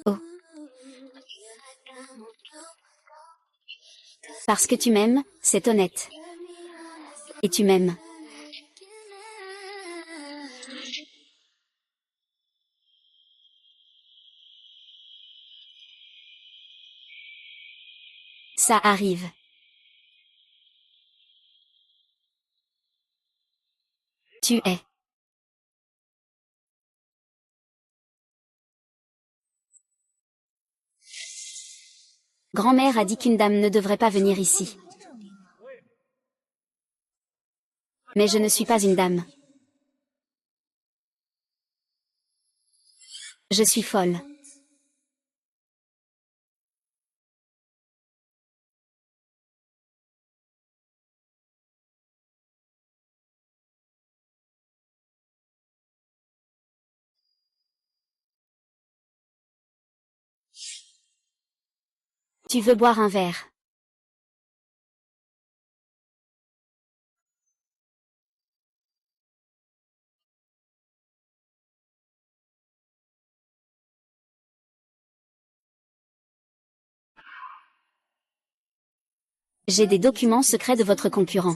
Oh. Parce que tu m'aimes, c'est honnête. Et tu m'aimes. Ça arrive. Tu es. Grand-mère a dit qu'une dame ne devrait pas venir ici. Mais je ne suis pas une dame. Je suis folle. Tu veux boire un verre? J'ai des documents secrets de votre concurrent.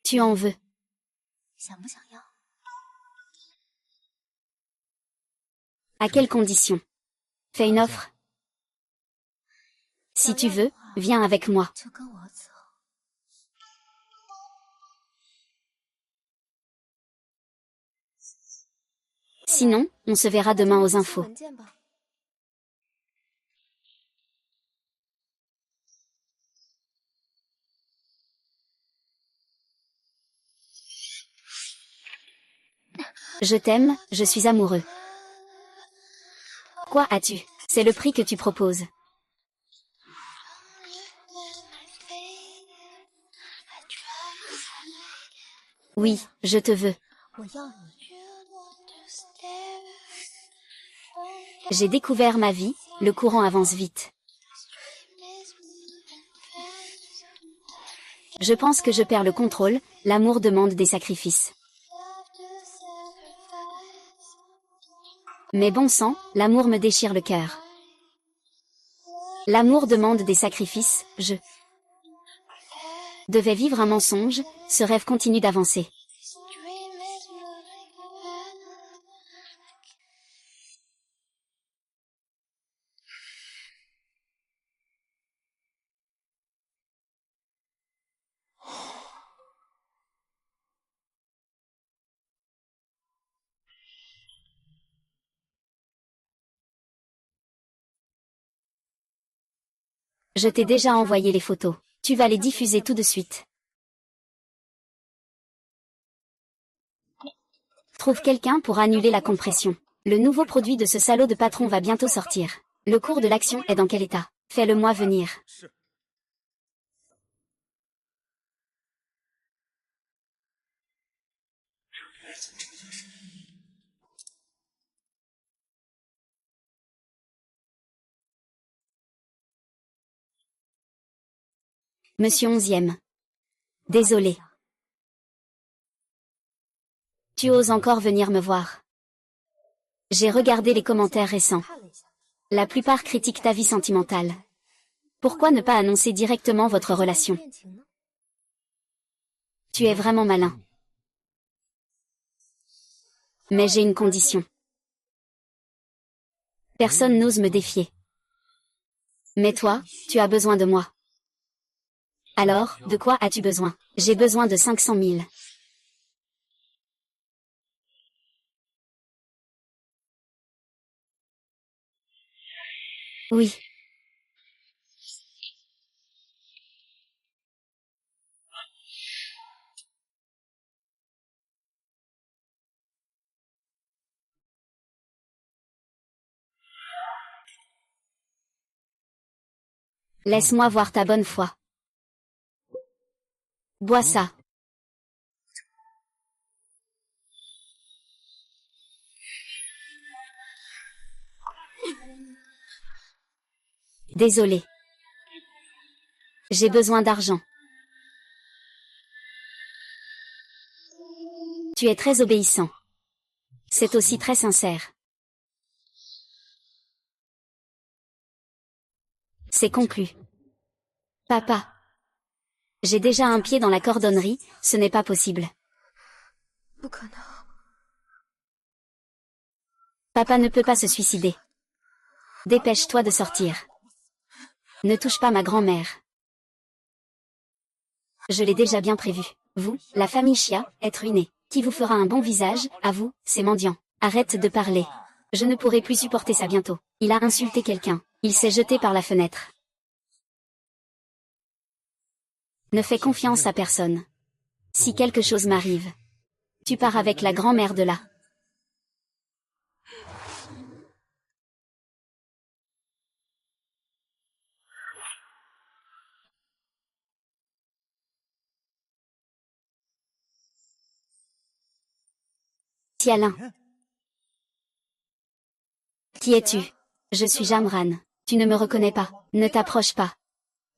Tu en veux? À quelles conditions? Fais une offre. Si tu veux, viens avec moi. Sinon, on se verra demain aux infos. Je t'aime, je suis amoureux. Quoi as-tu? C'est le prix que tu proposes. Oui, je te veux. J'ai découvert ma vie, le courant avance vite. Je pense que je perds le contrôle, l'amour demande des sacrifices. Mais bon sang, l'amour me déchire le cœur. L'amour demande des sacrifices, je devais vivre un mensonge, ce rêve continue d'avancer. Je t'ai déjà envoyé les photos. Tu vas les diffuser tout de suite. Trouve quelqu'un pour annuler la compression. Le nouveau produit de ce salaud de patron va bientôt sortir. Le cours de l'action est dans quel état? Fais-le-moi venir. Monsieur 11e. Désolé. Tu oses encore venir me voir. J'ai regardé les commentaires récents. La plupart critiquent ta vie sentimentale. Pourquoi ne pas annoncer directement votre relation? Tu es vraiment malin. Mais j'ai une condition. Personne n'ose me défier. Mais toi, tu as besoin de moi. Alors, de quoi as-tu besoin? J'ai besoin de 500 000. Oui. Laisse-moi voir ta bonne foi. Bois ça. Désolé. J'ai besoin d'argent. Tu es très obéissant. C'est aussi très sincère. C'est conclu. Papa. J'ai déjà un pied dans la cordonnerie, ce n'est pas possible. Papa ne peut pas se suicider. Dépêche-toi de sortir. Ne touche pas ma grand-mère. Je l'ai déjà bien prévu. Vous, la famille Chia, êtes ruinée. Qui vous fera un bon visage, à vous, ces mendiants. Arrête de parler. Je ne pourrai plus supporter ça bientôt. Il a insulté quelqu'un. Il s'est jeté par la fenêtre. Ne fais confiance à personne. Si quelque chose m'arrive, tu pars avec la grand-mère de là. Tialin. Qui es-tu? Je suis Jamran. Tu ne me reconnais pas. Ne t'approche pas.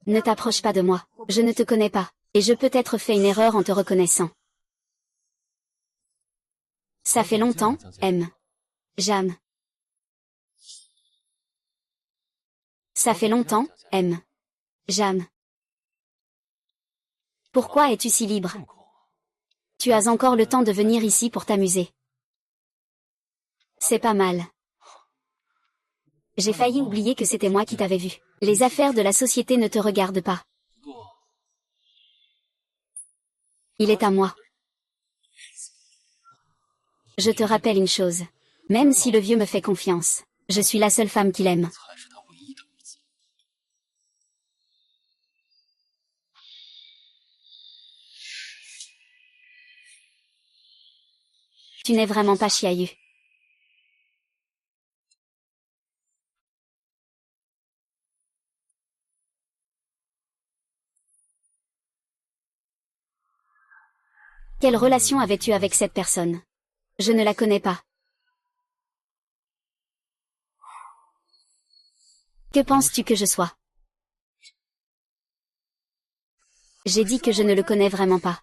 Ne t'approche pas de moi. Je ne te connais pas. Et je peut-être fait une erreur en te reconnaissant. Ça fait longtemps, M. Jam. Ça fait longtemps, M. Jam. Pourquoi es-tu si libre? Tu as encore le temps de venir ici pour t'amuser. C'est pas mal. J'ai failli oublier que c'était moi qui t'avais vu. Les affaires de la société ne te regardent pas. Il est à moi. Je te rappelle une chose. Même si le vieux me fait confiance, je suis la seule femme qu'il aime. Tu n'es vraiment pas Chiayu. Quelle relation avais-tu avec cette personne? Je ne la connais pas. Que penses-tu que je sois? J'ai dit que je ne le connais vraiment pas.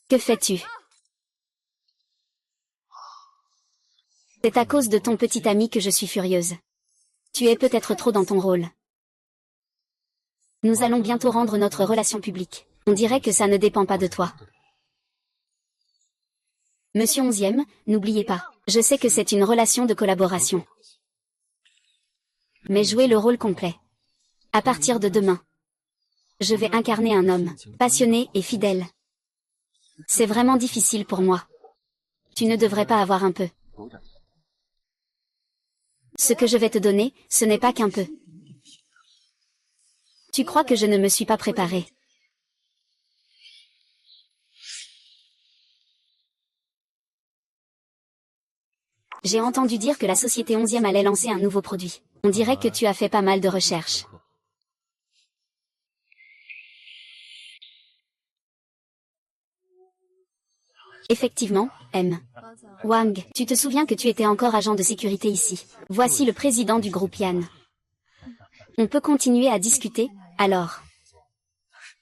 Que fais-tu? C'est à cause de ton petit ami que je suis furieuse. Tu es peut-être trop dans ton rôle. Nous allons bientôt rendre notre relation publique. On dirait que ça ne dépend pas de toi. Monsieur 11e, n'oubliez pas. Je sais que c'est une relation de collaboration. Mais jouez le rôle complet. À partir de demain, je vais incarner un homme, passionné et fidèle. C'est vraiment difficile pour moi. Tu ne devrais pas avoir un peu. Ce que je vais te donner, ce n'est pas qu'un peu. Tu crois que je ne me suis pas préparée? J'ai entendu dire que la société 11e allait lancer un nouveau produit. On dirait que tu as fait pas mal de recherches. Effectivement, M. Wang, tu te souviens que tu étais encore agent de sécurité ici. Voici le président du groupe Yan. On peut continuer à discuter, alors.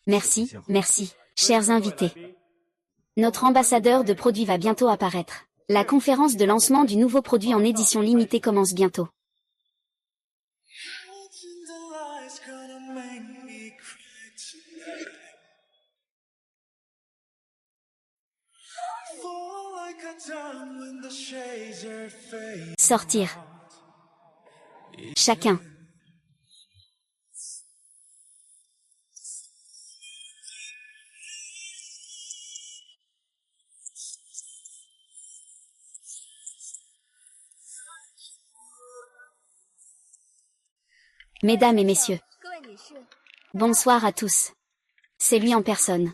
Merci, merci, chers invités. Notre ambassadeur de produit va bientôt apparaître. La conférence de lancement du nouveau produit en édition limitée commence bientôt. Sortir. Chacun. Mesdames et messieurs. Bonsoir à tous. C'est lui en personne.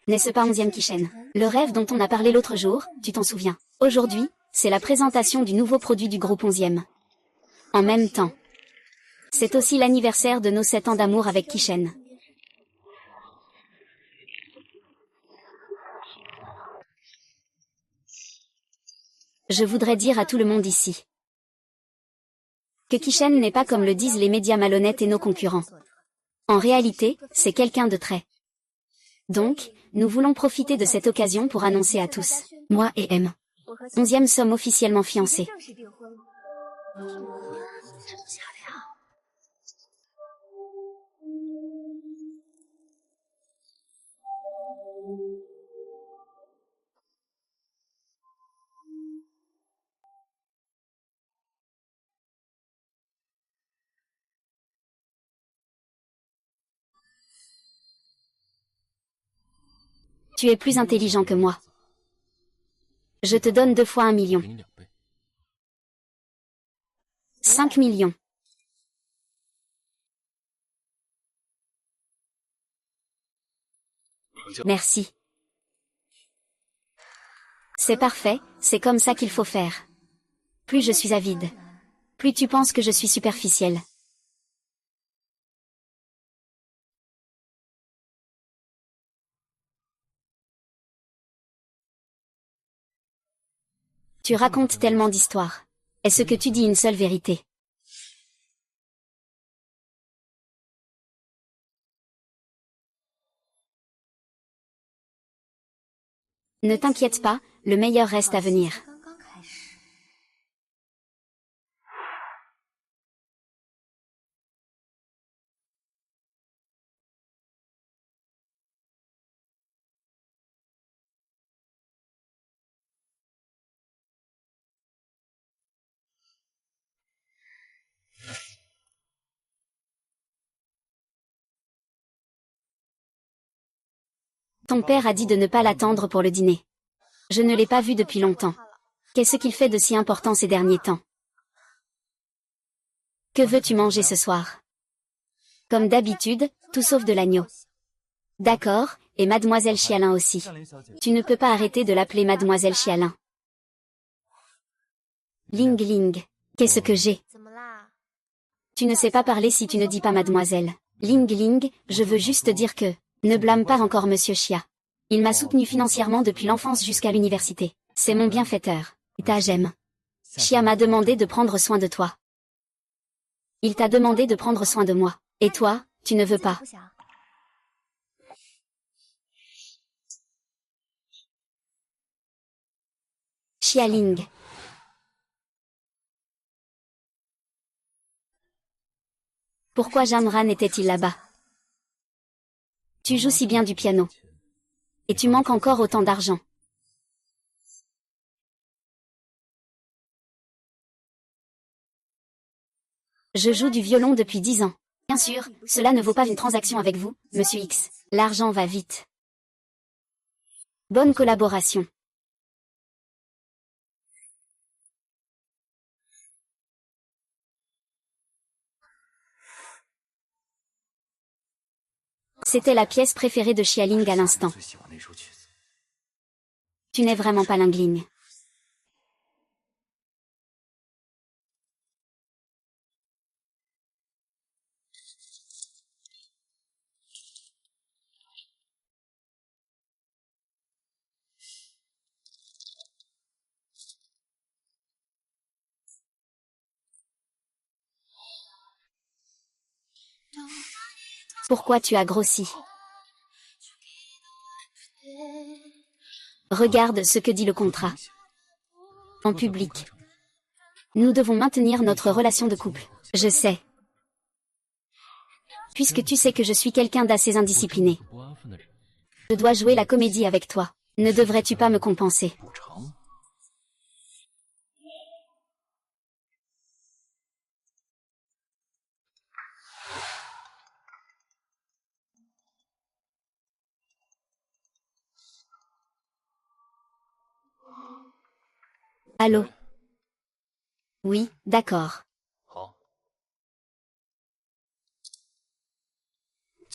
N'est-ce pas 11e Kishen? Le rêve dont on a parlé l'autre jour, tu t'en souviens. Aujourd'hui, c'est la présentation du nouveau produit du groupe 11e. En même temps, c'est aussi l'anniversaire de nos 7 ans d'amour avec Kishen. Je voudrais dire à tout le monde ici que Kishen n'est pas comme le disent les médias malhonnêtes et nos concurrents. En réalité, c'est quelqu'un de très. Donc, nous voulons profiter de cette occasion pour annoncer à tous, moi et M. 11e sommes officiellement fiancés. Tu es plus intelligent que moi. Je te donne 2 fois 1 million. 5 millions. Merci. C'est parfait, c'est comme ça qu'il faut faire. Plus je suis avide, plus tu penses que je suis superficielle. Tu racontes tellement d'histoires. Est-ce que tu dis une seule vérité? Ne t'inquiète pas, le meilleur reste à venir. Ton père a dit de ne pas l'attendre pour le dîner. Je ne l'ai pas vu depuis longtemps. Qu'est-ce qu'il fait de si important ces derniers temps? Que veux-tu manger ce soir? Comme d'habitude, tout sauf de l'agneau. D'accord, et Mademoiselle Chialin aussi. Tu ne peux pas arrêter de l'appeler Mademoiselle Chialin. Ling Ling. Qu'est-ce que j'ai? Tu ne sais pas parler si tu ne dis pas mademoiselle. Ling Ling, je veux juste dire que, ne blâme pas encore Monsieur Chia. Il m'a soutenu financièrement depuis l'enfance jusqu'à l'université. C'est mon bienfaiteur. J'aime. Chia m'a demandé de prendre soin de toi. Il t'a demandé de prendre soin de moi. Et toi, tu ne veux pas. Chia Ling. Pourquoi Jamran était-il là-bas? Tu joues si bien du piano. Et tu manques encore autant d'argent. Je joue du violon depuis 10 ans. Bien sûr, cela ne vaut pas une transaction avec vous, Monsieur X. L'argent va vite. Bonne collaboration. C'était la pièce préférée de Xialing à l'instant. Tu n'es vraiment pas Lingling. Pourquoi tu as grossi? Regarde ce que dit le contrat. En public. Nous devons maintenir notre relation de couple. Je sais. Puisque tu sais que je suis quelqu'un d'assez indiscipliné. Je dois jouer la comédie avec toi. Ne devrais-tu pas me compenser? Allô? Oui, d'accord.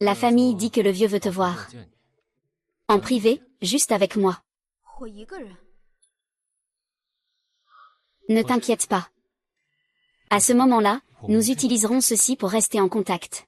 La famille dit que le vieux veut te voir. En privé, juste avec moi. Ne t'inquiète pas. À ce moment-là, nous utiliserons ceci pour rester en contact.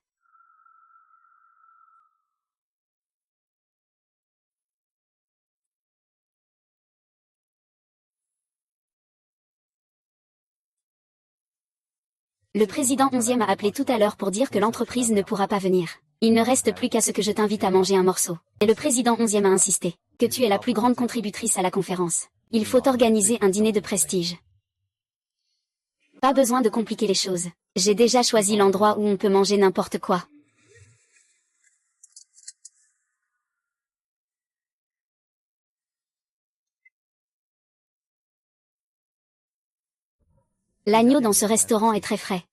Le président 11e a appelé tout à l'heure pour dire que l'entreprise ne pourra pas venir. Il ne reste plus qu'à ce que je t'invite à manger un morceau. Et le président 11e a insisté que tu es la plus grande contributrice à la conférence. Il faut organiser un dîner de prestige. Pas besoin de compliquer les choses. J'ai déjà choisi l'endroit où on peut manger n'importe quoi. L'agneau dans ce restaurant est très frais.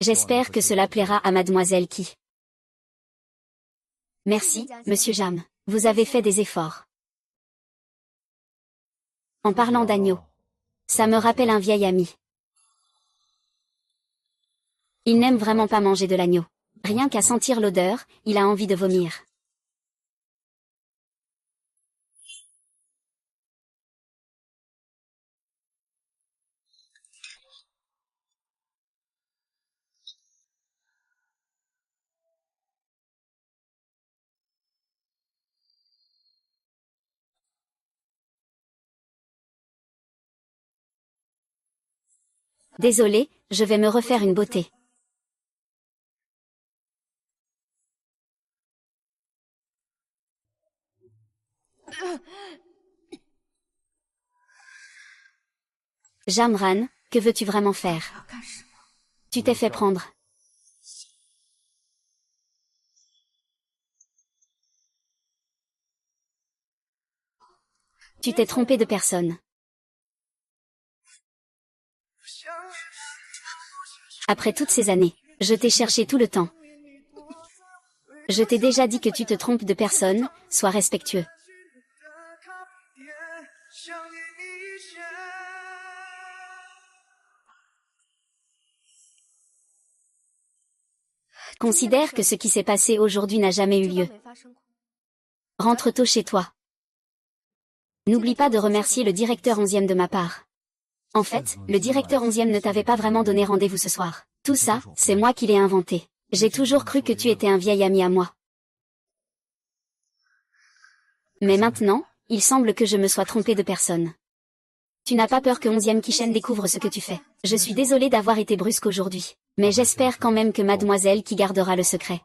J'espère que cela plaira à mademoiselle Qui. Merci, monsieur Jam. Vous avez fait des efforts. En parlant d'agneau, ça me rappelle un vieil ami. Il n'aime vraiment pas manger de l'agneau. Rien qu'à sentir l'odeur, il a envie de vomir. Désolé, je vais me refaire une beauté. Jamran, que veux-tu vraiment faire? Tu t'es fait prendre. Tu t'es trompé de personne. Après toutes ces années, je t'ai cherché tout le temps. Je t'ai déjà dit que tu te trompes de personne, sois respectueux. Considère que ce qui s'est passé aujourd'hui n'a jamais eu lieu. Rentre tôt chez toi. N'oublie pas de remercier le directeur 11e de ma part. En fait, le directeur 11e ne t'avait pas vraiment donné rendez-vous ce soir. Tout ça, c'est moi qui l'ai inventé. J'ai toujours cru que tu étais un vieil ami à moi. Mais maintenant, il semble que je me sois trompé de personne. Tu n'as pas peur que 11e Kishen découvre ce que tu fais. Je suis désolée d'avoir été brusque aujourd'hui. Mais j'espère quand même que mademoiselle Qui gardera le secret.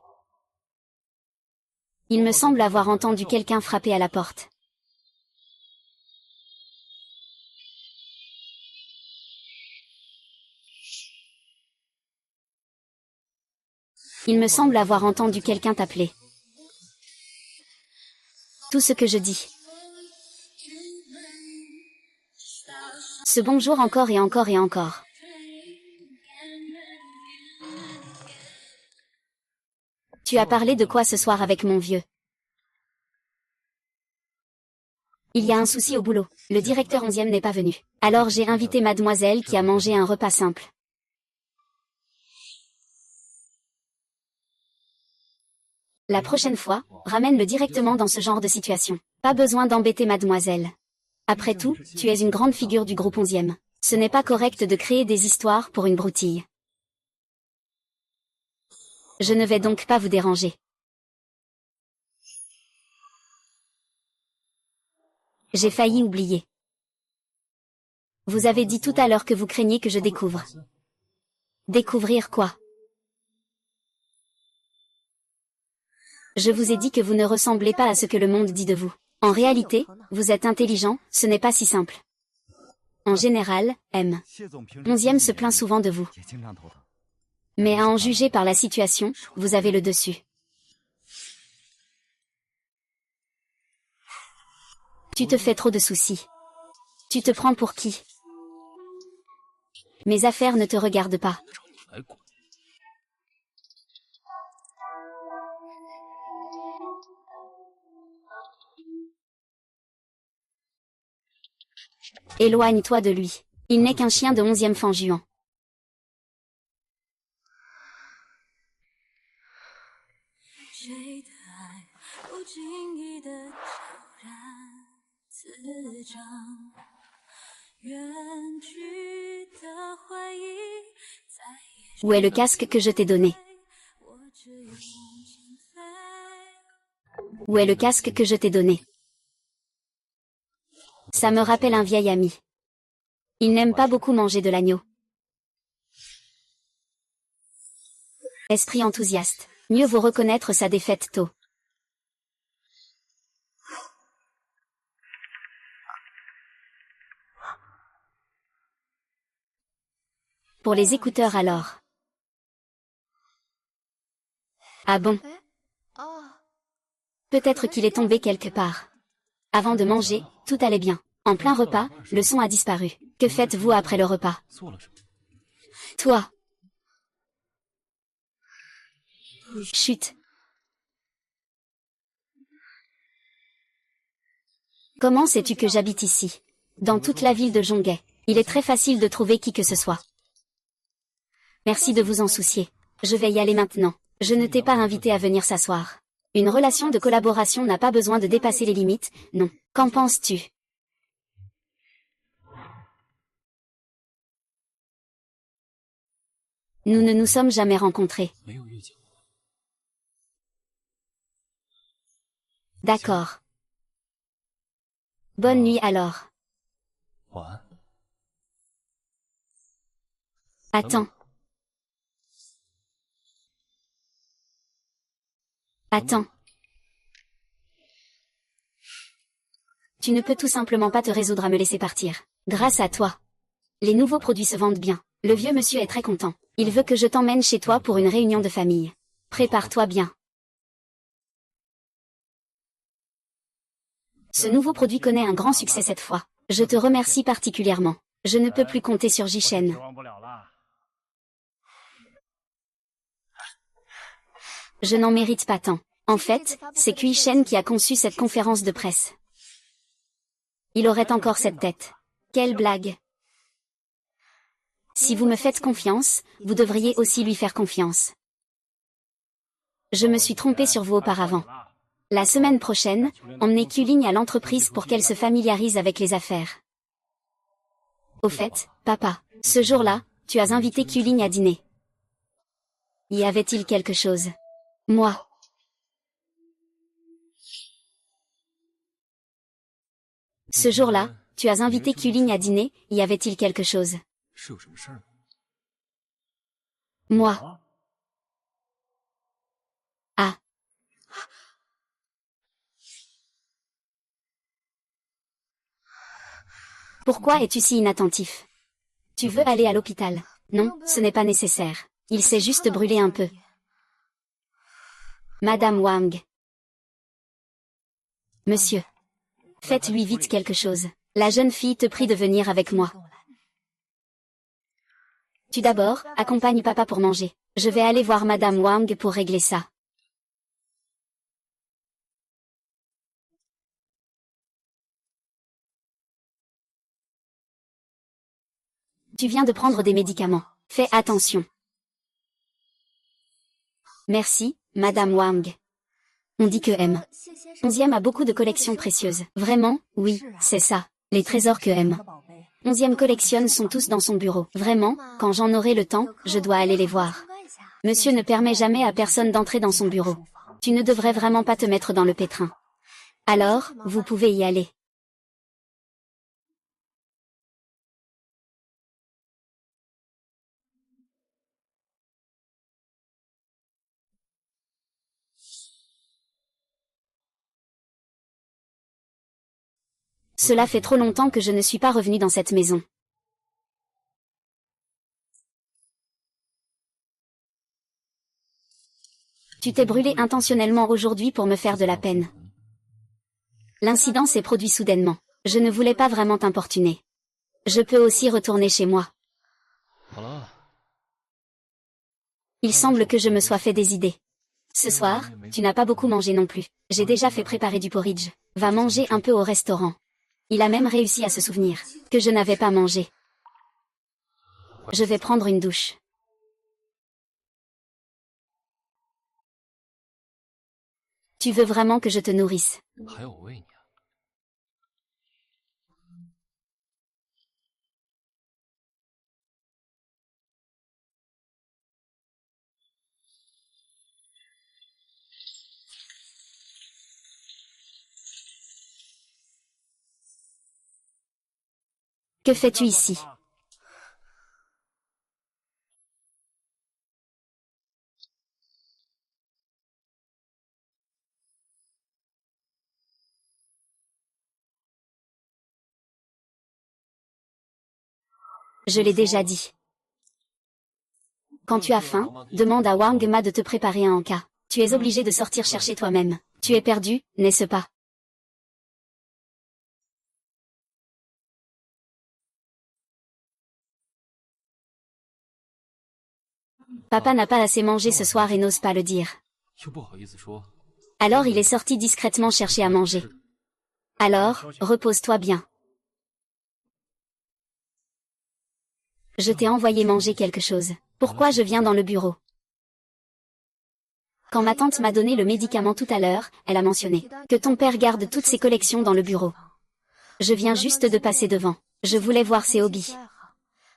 Il me semble avoir entendu quelqu'un frapper à la porte. Il me semble avoir entendu quelqu'un t'appeler. Tout ce que je dis. Ce bonjour encore et encore et encore. Tu as parlé de quoi ce soir avec mon vieux? Il y a un souci au boulot. Le directeur 11e n'est pas venu. Alors j'ai invité mademoiselle Qui a mangé un repas simple. La prochaine fois, ramène-le directement dans ce genre de situation. Pas besoin d'embêter mademoiselle. Après tout, tu es une grande figure du groupe 11e. Ce n'est pas correct de créer des histoires pour une broutille. Je ne vais donc pas vous déranger. J'ai failli oublier. Vous avez dit tout à l'heure que vous craignez que je découvre. Découvrir quoi? Je vous ai dit que vous ne ressemblez pas à ce que le monde dit de vous. En réalité, vous êtes intelligent, ce n'est pas si simple. En général, M. 11e se plaint souvent de vous. Mais à en juger par la situation, vous avez le dessus. Tu te fais trop de soucis. Tu te prends pour qui? Mes affaires ne te regardent pas. Éloigne-toi de lui. Il n'est qu'un chien de 11e Fanjuan. Où est le casque que je t'ai donné? Où est le casque que je t'ai donné? Ça me rappelle un vieil ami. Il n'aime pas beaucoup manger de l'agneau. Esprit enthousiaste. Mieux vaut reconnaître sa défaite tôt. Pour les écouteurs alors. Ah bon? Peut-être qu'il est tombé quelque part. Avant de manger, tout allait bien. En plein repas, le son a disparu. Que faites-vous après le repas? Toi. Chut. Comment sais-tu que j'habite ici? Dans toute la ville de Zhonghe. Il est très facile de trouver qui que ce soit. Merci de vous en soucier. Je vais y aller maintenant. Je ne t'ai pas invité à venir s'asseoir. Une relation de collaboration n'a pas besoin de dépasser les limites, non. Qu'en penses-tu? Nous ne nous sommes jamais rencontrés. D'accord. Bonne nuit alors. Attends. Attends. Tu ne peux tout simplement pas te résoudre à me laisser partir. Grâce à toi. Les nouveaux produits se vendent bien. Le vieux monsieur est très content. Il veut que je t'emmène chez toi pour une réunion de famille. Prépare-toi bien. Ce nouveau produit connaît un grand succès cette fois. Je te remercie particulièrement. Je ne peux plus compter sur Jishen. Je n'en mérite pas tant. En fait, c'est Shen qui a conçu cette conférence de presse. Il aurait encore cette tête. Quelle blague. Si vous me faites confiance, vous devriez aussi lui faire confiance. Je me suis trompé sur vous auparavant. La semaine prochaine, emmenez Kuling à l'entreprise pour qu'elle se familiarise avec les affaires. Au fait, papa, ce jour-là, tu as invité Kuling à dîner. Y avait-il quelque chose? Moi. Ce jour-là, tu as invité Kuling à dîner, y avait-il quelque chose? Moi. Ah. Pourquoi es-tu si inattentif? Tu veux aller à l'hôpital? Non, ce n'est pas nécessaire. Il s'est juste brûlé un peu. Madame Wang. Monsieur. Faites-lui vite quelque chose. La jeune fille te prie de venir avec moi. Tu d'abord, accompagne papa pour manger. Je vais aller voir Madame Wang pour régler ça. Tu viens de prendre des médicaments. Fais attention. Merci, Madame Wang. On dit que M. 11e a beaucoup de collections précieuses. Vraiment, oui, c'est ça. Les trésors que M. 11e collectionne sont tous dans son bureau. Vraiment, quand j'en aurai le temps, je dois aller les voir. Monsieur ne permet jamais à personne d'entrer dans son bureau. Tu ne devrais vraiment pas te mettre dans le pétrin. Alors, vous pouvez y aller. Cela fait trop longtemps que je ne suis pas revenu dans cette maison. Tu t'es brûlé intentionnellement aujourd'hui pour me faire de la peine. L'incident s'est produit soudainement. Je ne voulais pas vraiment t'importuner. Je peux aussi retourner chez moi. Il semble que je me sois fait des idées. Ce soir, tu n'as pas beaucoup mangé non plus. J'ai déjà fait préparer du porridge. Va manger un peu au restaurant. Il a même réussi à se souvenir que je n'avais pas mangé. Je vais prendre une douche. Tu veux vraiment que je te nourrisse? Que fais-tu ici? Je l'ai déjà dit. Quand tu as faim, demande à Wang Ma de te préparer un encas. Tu es obligé de sortir chercher toi-même. Tu es perdu, n'est-ce pas? Papa n'a pas assez mangé ce soir et n'ose pas le dire. Alors il est sorti discrètement chercher à manger. Alors, repose-toi bien. Je t'ai envoyé manger quelque chose. Pourquoi je viens dans le bureau? Quand ma tante m'a donné le médicament tout à l'heure, elle a mentionné que ton père garde toutes ses collections dans le bureau. Je viens juste de passer devant. Je voulais voir ses hobbies.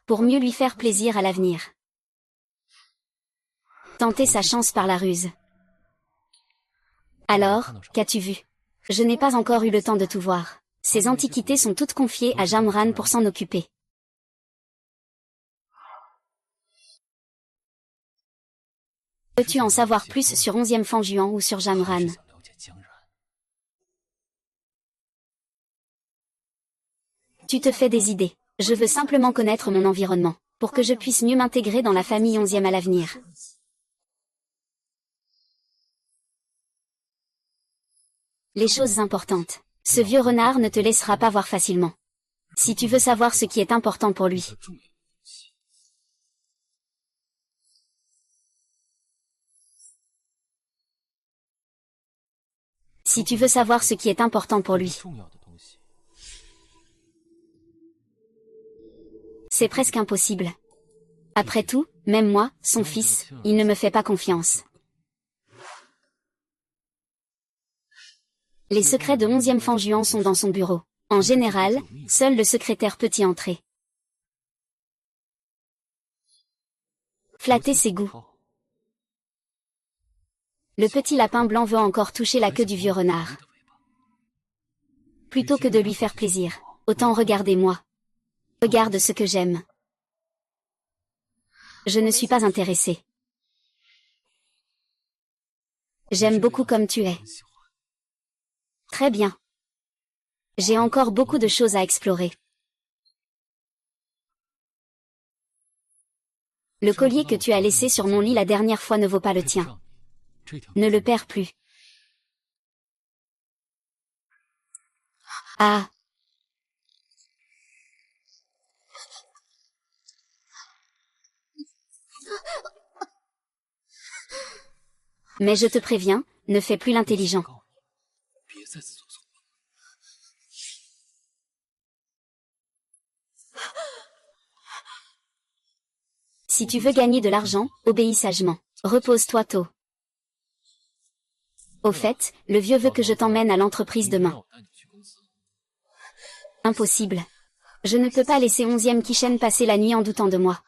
Pour mieux lui faire plaisir à l'avenir. Tenter sa chance par la ruse. Alors, qu'as-tu vu? Je n'ai pas encore eu le temps de tout voir. Ces antiquités sont toutes confiées à Jamran pour s'en occuper. Veux-tu en savoir plus sur 11e Fanjuan ou sur Jamran? Tu te fais des idées. Je veux simplement connaître mon environnement, pour que je puisse mieux m'intégrer dans la famille 11e à l'avenir. Les choses importantes. Ce vieux renard ne te laissera pas voir facilement. Si tu veux savoir ce qui est important pour lui. Si tu veux savoir ce qui est important pour lui. C'est presque impossible. Après tout, même moi, son fils, il ne me fait pas confiance. Les secrets de 11e Fanjuan sont dans son bureau. En général, seul le secrétaire peut y entrer. Flatter ses goûts. Le petit lapin blanc veut encore toucher la queue du vieux renard. Plutôt que de lui faire plaisir, autant regarder moi. Regarde ce que j'aime. Je ne suis pas intéressée. J'aime beaucoup comme tu es. Très bien. J'ai encore beaucoup de choses à explorer. Le collier que tu as laissé sur mon lit la dernière fois ne vaut pas le tien. Ne le perds plus. Ah. Mais je te préviens, ne fais plus l'intelligent. Si tu veux gagner de l'argent, obéis sagement. Repose-toi tôt. Au fait, le vieux veut que je t'emmène à l'entreprise demain. Impossible. Je ne peux pas laisser 11e Kishen passer la nuit en doutant de moi.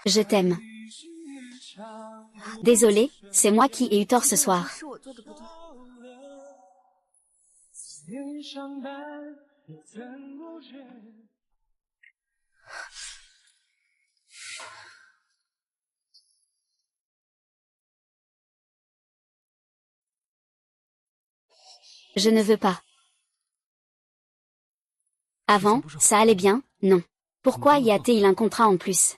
Je t'aime. Désolé, c'est moi qui ai eu tort ce soir. Je ne veux pas. Avant, ça allait bien, non. Pourquoi y a-t-il un contrat en plus?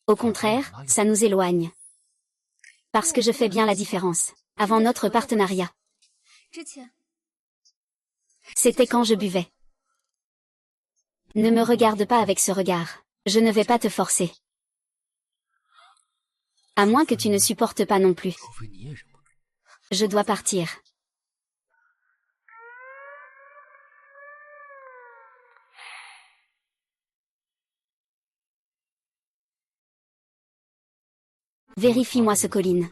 Au contraire, ça nous éloigne. Parce que je fais bien la différence. Avant notre partenariat. C'était quand je buvais. Ne me regarde pas avec ce regard. Je ne vais pas te forcer. À moins que tu ne supportes pas non plus. Je dois partir. Vérifie-moi ce Colline.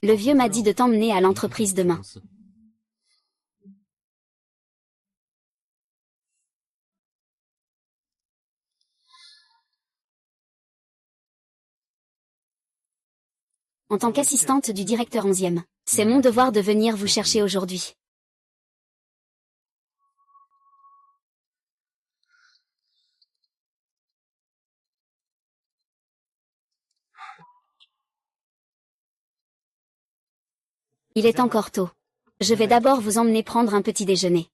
Le vieux m'a dit de t'emmener à l'entreprise demain. En tant qu'assistante du directeur 11e. C'est mon devoir de venir vous chercher aujourd'hui. Il est encore tôt. Je vais d'abord vous emmener prendre un petit déjeuner.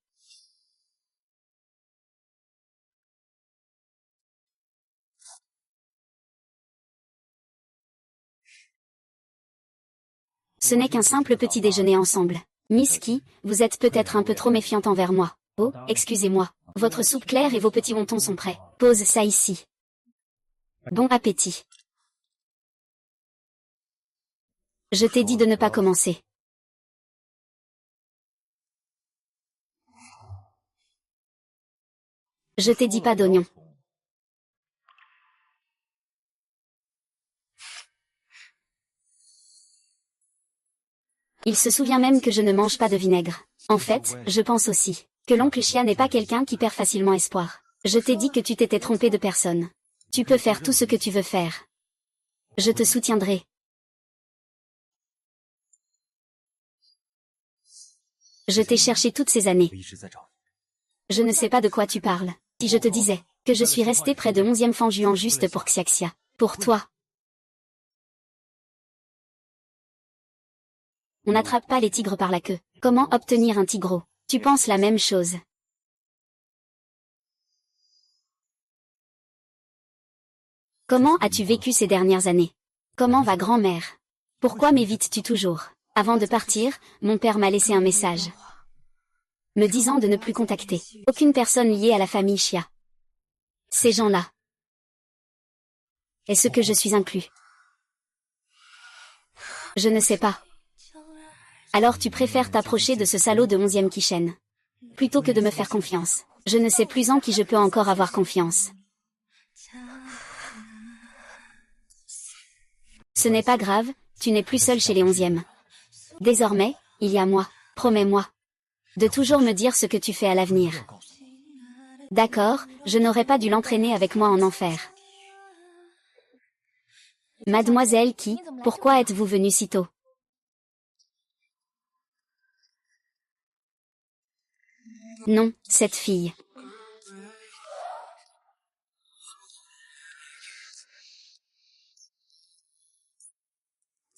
Ce n'est qu'un simple petit déjeuner ensemble. Miss Key, vous êtes peut-être un peu trop méfiante envers moi. Oh, excusez-moi. Votre soupe claire et vos petits wontons sont prêts. Pose ça ici. Bon appétit. Je t'ai dit de ne pas commencer. Je t'ai dit pas d'oignon. Il se souvient même que je ne mange pas de vinaigre. En fait, je pense aussi que l'oncle Chia n'est pas quelqu'un qui perd facilement espoir. Je t'ai dit que tu t'étais trompé de personne. Tu peux faire tout ce que tu veux faire. Je te soutiendrai. Je t'ai cherché toutes ces années. Je ne sais pas de quoi tu parles. Si je te disais que je suis resté près de 11e Fanjuan juste pour Xiaxia. Pour toi. On n'attrape pas les tigres par la queue. Comment obtenir un tigreau? Tu penses la même chose. Comment as-tu vécu ces dernières années? Comment va grand-mère? Pourquoi m'évites-tu toujours? Avant de partir, mon père m'a laissé un message. Me disant de ne plus contacter aucune personne liée à la famille Chia. Ces gens-là. Est-ce que je suis inclus? Je ne sais pas. Alors tu préfères t'approcher de ce salaud de 11e Kishen. Plutôt que de me faire confiance. Je ne sais plus en qui je peux encore avoir confiance. Ce n'est pas grave, tu n'es plus seul chez les 11e. Désormais, il y a moi. Promets-moi de toujours me dire ce que tu fais à l'avenir. D'accord, je n'aurais pas dû l'entraîner avec moi en enfer. Mademoiselle Qui, pourquoi êtes-vous venue si tôt? Non, cette fille.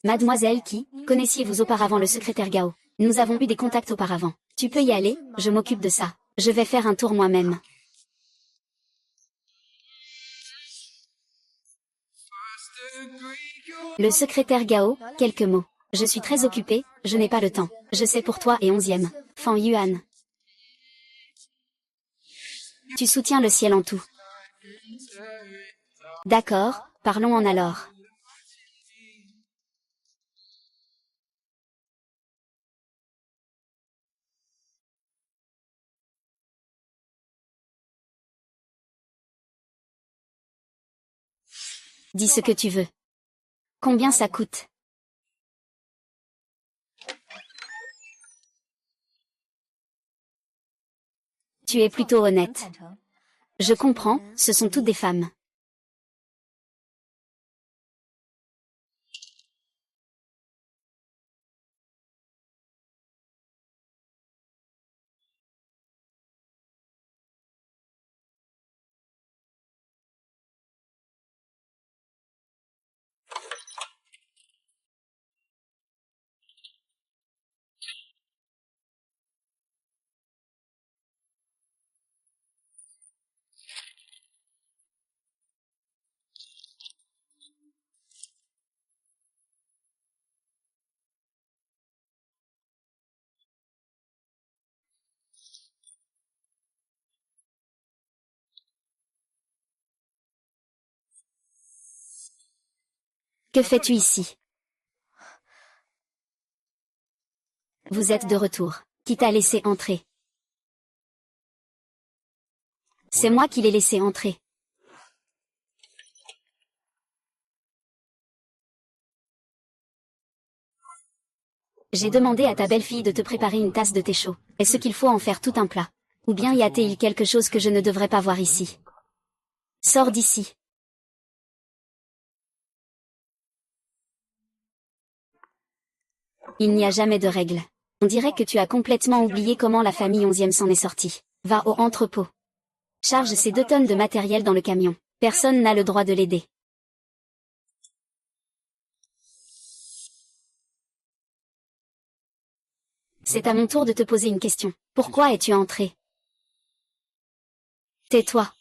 Mademoiselle Qui, connaissiez-vous auparavant le secrétaire Gao? Nous avons eu des contacts auparavant. Tu peux y aller, je m'occupe de ça. Je vais faire un tour moi-même. Le secrétaire Gao, quelques mots. Je suis très occupée, je n'ai pas le temps. Je sais pour toi et 11e. Fan Yuan. Tu soutiens le ciel en tout. D'accord, parlons en alors. Dis ce que tu veux. Combien ça coûte? Tu es plutôt honnête. Je comprends, ce sont toutes des femmes. Que fais-tu ici? Vous êtes de retour. Qui t'a laissé entrer? C'est moi qui l'ai laissé entrer. J'ai demandé à ta belle-fille de te préparer une tasse de thé chaud. Est-ce qu'il faut en faire tout un plat? Ou bien y a-t-il quelque chose que je ne devrais pas voir ici? Sors d'ici. Il n'y a jamais de règle. On dirait que tu as complètement oublié comment la famille 11e s'en est sortie. Va au entrepôt. Charge ces 2 tonnes de matériel dans le camion. Personne n'a le droit de l'aider. C'est à mon tour de te poser une question. Pourquoi es-tu entré? Tais-toi.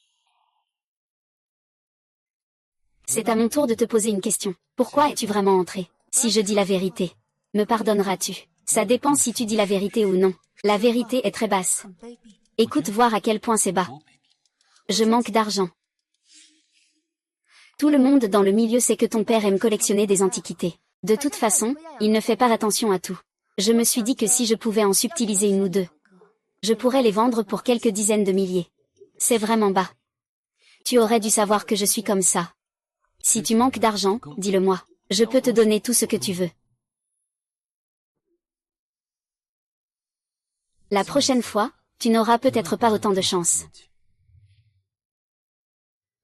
C'est à mon tour de te poser une question. Pourquoi es-tu vraiment entré? Si je dis la vérité, me pardonneras-tu? Ça dépend si tu dis la vérité ou non. La vérité est très basse. Écoute voir à quel point c'est bas. Je manque d'argent. Tout le monde dans le milieu sait que ton père aime collectionner des antiquités. De toute façon, il ne fait pas attention à tout. Je me suis dit que si je pouvais en subtiliser une ou deux, je pourrais les vendre pour quelques dizaines de milliers. C'est vraiment bas. Tu aurais dû savoir que je suis comme ça. Si tu manques d'argent, dis-le-moi. Je peux te donner tout ce que tu veux. La prochaine fois, tu n'auras peut-être pas autant de chance.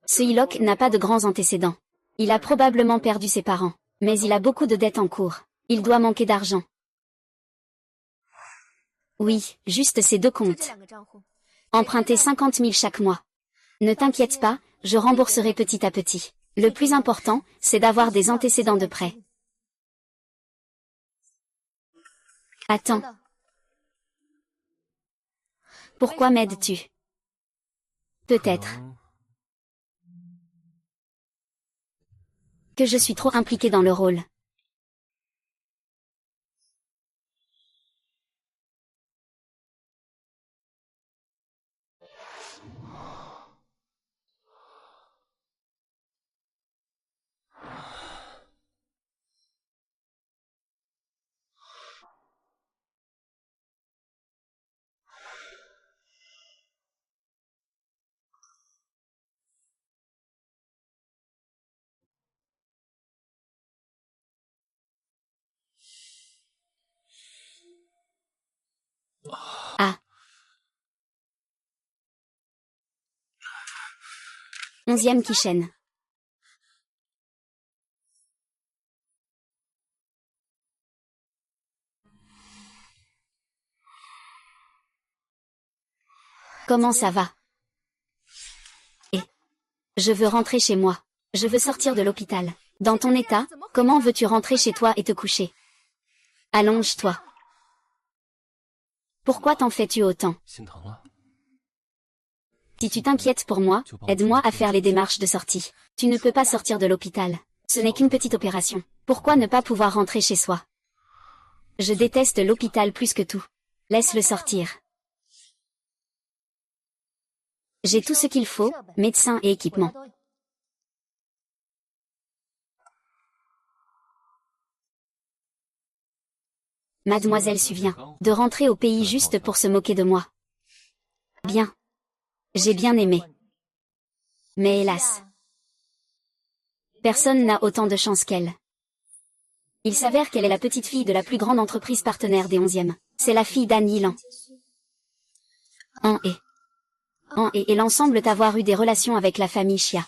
Ce Hillock n'a pas de grands antécédents. Il a probablement perdu ses parents, mais il a beaucoup de dettes en cours. Il doit manquer d'argent. Oui, juste ces deux comptes. Emprunter 50 000 chaque mois. Ne t'inquiète pas, je rembourserai petit à petit. Le plus important, c'est d'avoir des antécédents de prêt. Attends. Pourquoi m'aides-tu? Peut-être que je suis trop impliquée dans le rôle. Ah. 11e Kishen. Comment ça va? Je veux rentrer chez moi. Je veux sortir de l'hôpital. Dans ton état, comment veux-tu rentrer chez toi et te coucher? Allonge-toi. Pourquoi t'en fais-tu autant? Si tu t'inquiètes pour moi, aide-moi à faire les démarches de sortie. Tu ne peux pas sortir de l'hôpital. Ce n'est qu'une petite opération. Pourquoi ne pas pouvoir rentrer chez soi? Je déteste l'hôpital plus que tout. Laisse-le sortir. J'ai tout ce qu'il faut, médecin et équipement. Mademoiselle Suvien, de rentrer au pays juste pour se moquer de moi. Bien. J'ai bien aimé. Mais hélas, personne n'a autant de chance qu'elle. Il s'avère qu'elle est la petite fille de la plus grande entreprise partenaire des 11e. C'est la fille d'Anne Yilan. Et l'on semble avoir eu des relations avec la famille Chia.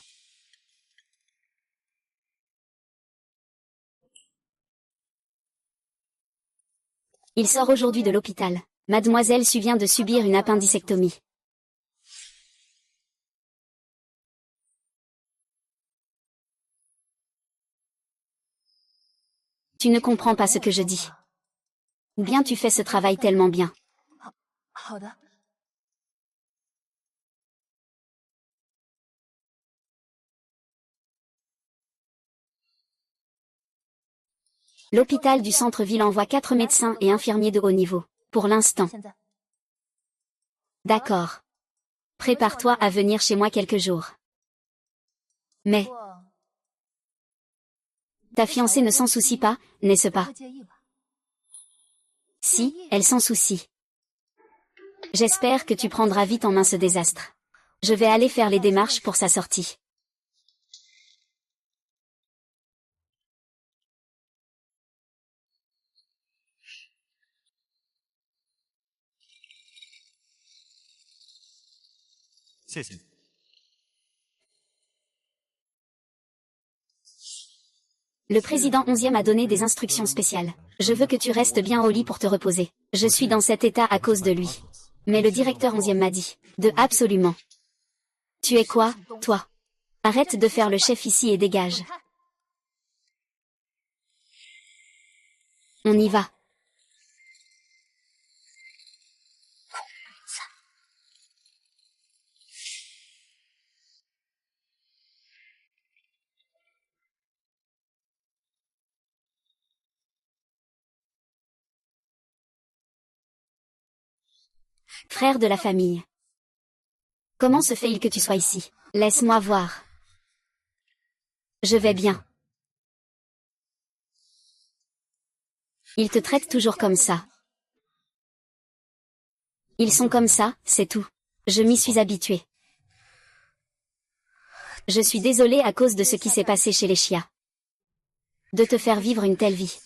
Il sort aujourd'hui de l'hôpital. Mademoiselle Su vient de subir une appendicectomie. Tu ne comprends pas ce que je dis. Ou bien tu fais ce travail tellement bien. L'hôpital du centre-ville envoie 4 médecins et infirmiers de haut niveau. Pour l'instant. D'accord. Prépare-toi à venir chez moi quelques jours. Mais ta fiancée ne s'en soucie pas, n'est-ce pas? Si, elle s'en soucie. J'espère que tu prendras vite en main ce désastre. Je vais aller faire les démarches pour sa sortie. Le président 11e a donné des instructions spéciales. Je veux que tu restes bien au lit pour te reposer. Je suis dans cet état à cause de lui. Mais le directeur 11e m'a dit. Absolument. Tu es quoi, toi? Arrête de faire le chef ici et dégage. On y va. Frère de la famille. Comment se fait-il que tu sois ici? Laisse-moi voir. Je vais bien. Ils te traitent toujours comme ça. Ils sont comme ça, c'est tout. Je m'y suis habituée. Je suis désolée à cause de ce qui s'est passé chez les Chia. De te faire vivre une telle vie.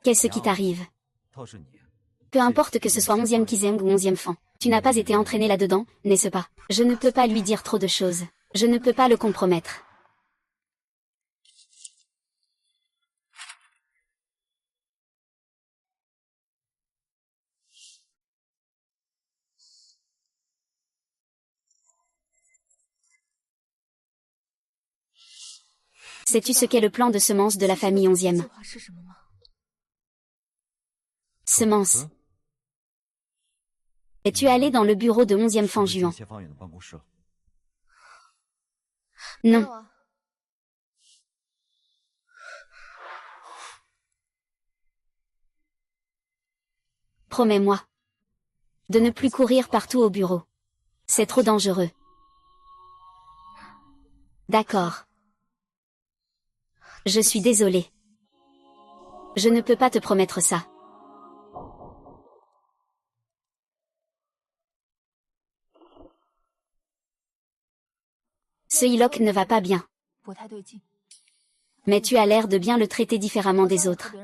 Qu'est-ce qui t'arrive? Peu importe que ce soit 11e Kizeng ou 11e Fan, tu n'as pas été entraîné là-dedans, n'est-ce pas? Je ne peux pas lui dire trop de choses. Je ne peux pas le compromettre. Sais-tu ce qu'est le plan de semence de la famille 11e? Semence. Es-tu allé dans le bureau de 11e Fan Juan? Non. Promets-moi de ne plus courir partout au bureau. C'est trop dangereux. D'accord. Je suis désolée. Je ne peux pas te promettre ça. Ce Hilok ne va pas bien. Mais tu as l'air de bien le traiter différemment des autres.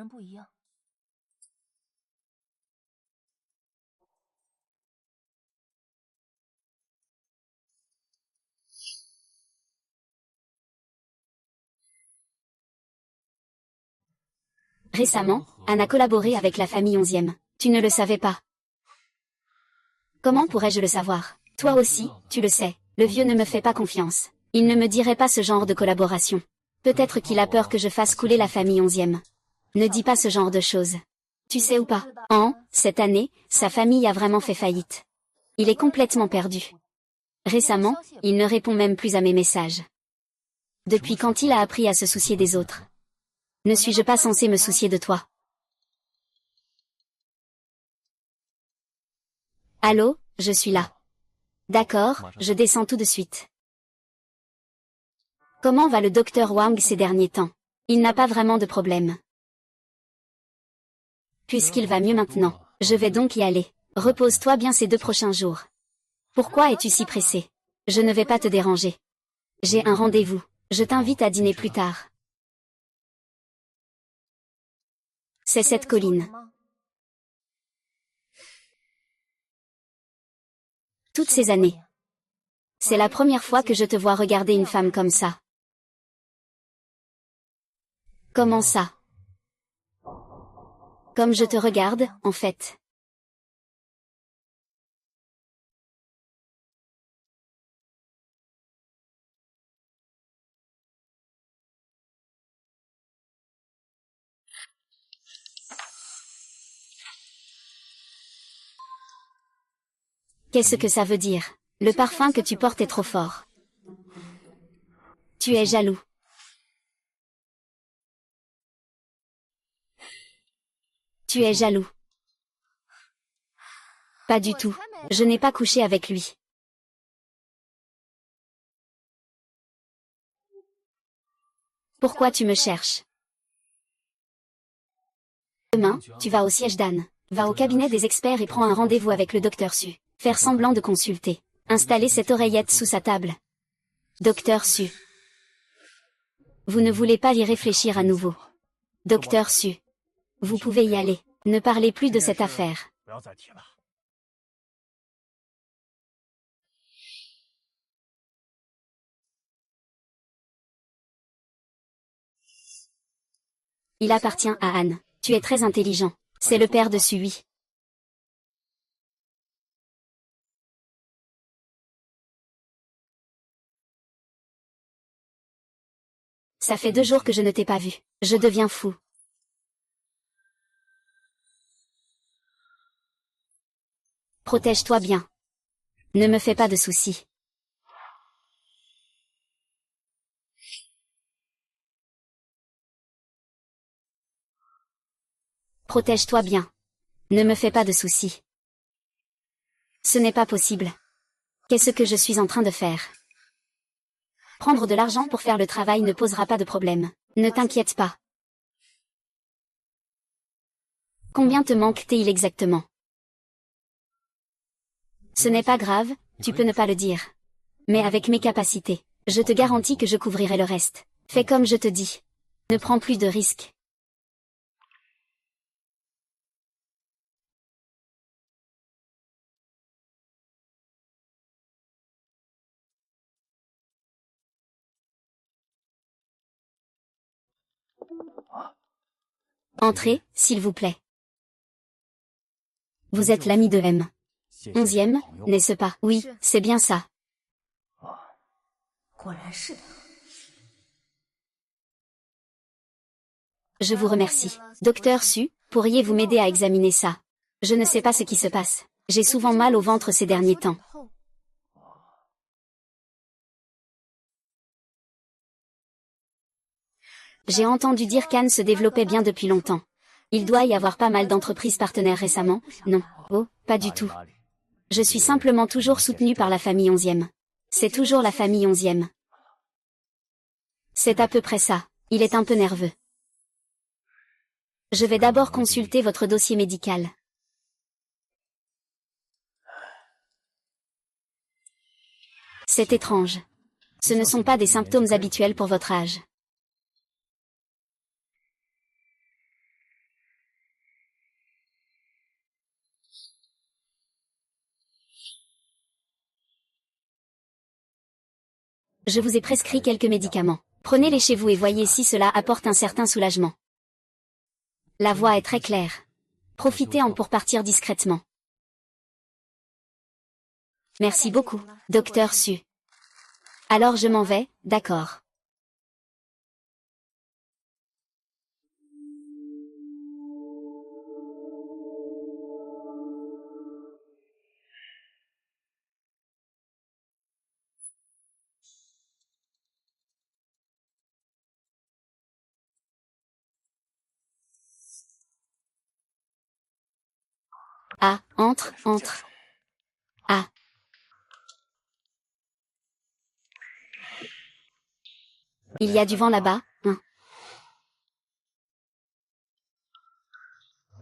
Récemment, Anne a collaboré avec la famille 11e. Tu ne le savais pas. Comment pourrais-je le savoir? Toi aussi, tu le sais. Le vieux ne me fait pas confiance. Il ne me dirait pas ce genre de collaboration. Peut-être qu'il a peur que je fasse couler la famille 11e. Ne dis pas ce genre de choses. Tu sais ou pas? Cette année, sa famille a vraiment fait faillite. Il est complètement perdu. Récemment, il ne répond même plus à mes messages. Depuis quand il a appris à se soucier des autres? Ne suis-je pas censé me soucier de toi? Allô, je suis là. D'accord, je descends tout de suite. Comment va le docteur Wang ces derniers temps? Il n'a pas vraiment de problème. Puisqu'il va mieux maintenant, je vais donc y aller. Repose-toi bien ces 2 prochains jours. Pourquoi es-tu si pressé? Je ne vais pas te déranger. J'ai un rendez-vous. Je t'invite à dîner plus tard. C'est cette colline. Toutes ces années. C'est la première fois que je te vois regarder une femme comme ça. Comment ça? Comme je te regarde, en fait. Qu'est-ce que ça veut dire? Le parfum que tu portes est trop fort. Tu es jaloux. Tu es jaloux. Pas du tout. Je n'ai pas couché avec lui. Pourquoi tu me cherches? Demain, tu vas au siège d'Anne. Va au cabinet des experts et prends un rendez-vous avec le docteur Su. Faire semblant de consulter. Installer cette oreillette sous sa table. Docteur Su. Vous ne voulez pas y réfléchir à nouveau. Docteur Su. Vous pouvez y aller. Ne parlez plus de cette affaire. Il appartient à Anne. Tu es très intelligent. C'est le père de Sui. Ça fait 2 jours que je ne t'ai pas vu. Je deviens fou. Protège-toi bien. Ne me fais pas de soucis. Protège-toi bien. Ne me fais pas de soucis. Ce n'est pas possible. Qu'est-ce que je suis en train de faire? Prendre de l'argent pour faire le travail ne posera pas de problème. Ne t'inquiète pas. Combien te manque-t-il exactement? Ce n'est pas grave, tu peux ne pas le dire. Mais avec mes capacités, je te garantis que je couvrirai le reste. Fais comme je te dis. Ne prends plus de risques. Entrez, s'il vous plaît. Vous êtes l'ami de M. 11e, n'est-ce pas? Oui, c'est bien ça. Je vous remercie. Docteur Su, pourriez-vous m'aider à examiner ça? Je ne sais pas ce qui se passe. J'ai souvent mal au ventre ces derniers temps. J'ai entendu dire qu'Anne se développait bien depuis longtemps. Il doit y avoir pas mal d'entreprises partenaires récemment, non? Oh, pas du tout. Je suis simplement toujours soutenue par la famille 11e. C'est toujours la famille 11e. C'est à peu près ça. Il est un peu nerveux. Je vais d'abord consulter votre dossier médical. C'est étrange. Ce ne sont pas des symptômes habituels pour votre âge. Je vous ai prescrit quelques médicaments. Prenez-les chez vous et voyez si cela apporte un certain soulagement. La voix est très claire. Profitez-en pour partir discrètement. Merci beaucoup, docteur Su. Alors je m'en vais, d'accord. Ah, entre, entre. Ah. Il y a du vent là-bas, hein.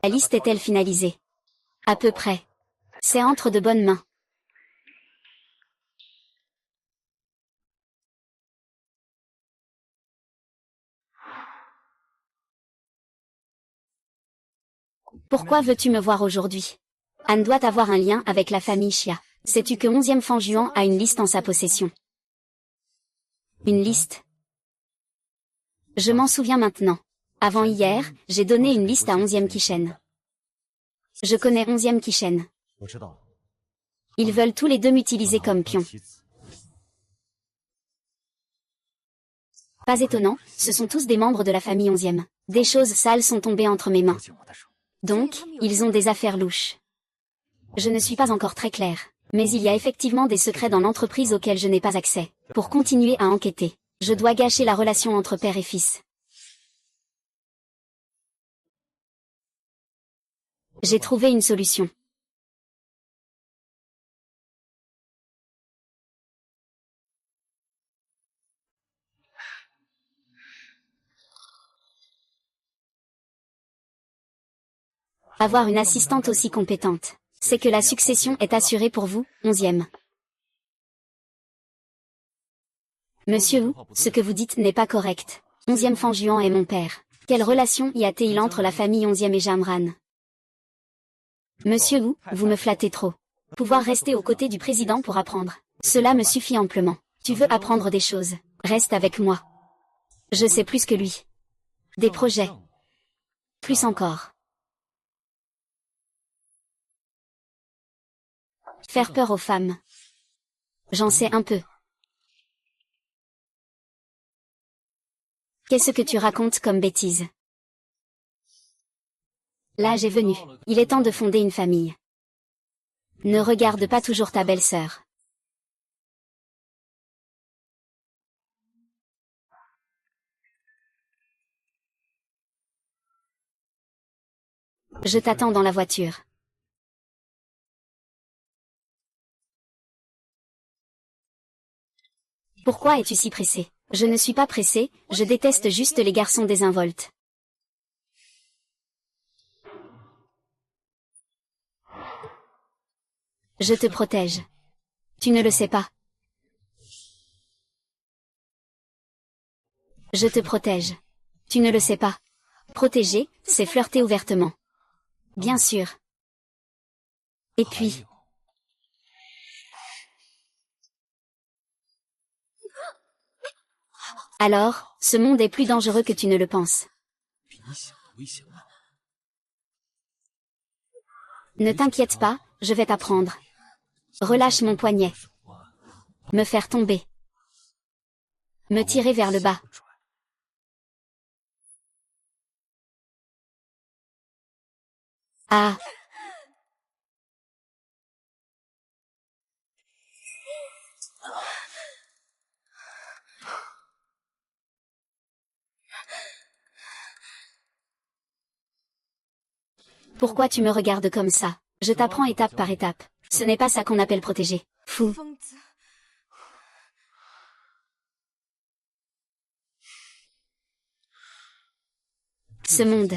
La liste est-elle finalisée? À peu près. C'est entre de bonnes mains. Pourquoi veux-tu me voir aujourd'hui? Anne doit avoir un lien avec la famille Chia. Sais-tu que 11e Fanjuan a une liste en sa possession? Une liste? Je m'en souviens maintenant. Avant hier, j'ai donné une liste à 11e Kishen. Je connais 11e Kishen. Ils veulent tous les deux m'utiliser comme pion. Pas étonnant, ce sont tous des membres de la famille 11e. Des choses sales sont tombées entre mes mains. Donc, ils ont des affaires louches. Je ne suis pas encore très claire. Mais il y a effectivement des secrets dans l'entreprise auxquels je n'ai pas accès. Pour continuer à enquêter, je dois gâcher la relation entre père et fils. J'ai trouvé une solution. Avoir une assistante aussi compétente, c'est que la succession est assurée pour vous, 11e. Monsieur Wu, ce que vous dites n'est pas correct. 11e Fanjuan est mon père. Quelle relation y a-t-il entre la famille 11e et Jamran? Monsieur Wu, vous me flattez trop. Pouvoir rester aux côtés du président pour apprendre. Cela me suffit amplement. Tu veux apprendre des choses. Reste avec moi. Je sais plus que lui. Des projets. Plus encore. Faire peur aux femmes. J'en sais un peu. Qu'est-ce que tu racontes comme bêtise? L'âge est venu. Il est temps de fonder une famille. Ne regarde pas toujours ta belle-sœur. Je t'attends dans la voiture. Pourquoi es-tu si pressé? Je ne suis pas pressé, je déteste juste les garçons désinvoltes. Je te protège. Tu ne le sais pas. Je te protège. Tu ne le sais pas. Protéger, c'est flirter ouvertement. Bien sûr. Et puis... Alors, ce monde est plus dangereux que tu ne le penses. Ne t'inquiète pas, je vais t'apprendre. Relâche mon poignet. Me faire tomber. Me tirer vers le bas. Ah. Pourquoi tu me regardes comme ça? Je t'apprends étape par étape. Ce n'est pas ça qu'on appelle protéger. Fou. Ce monde.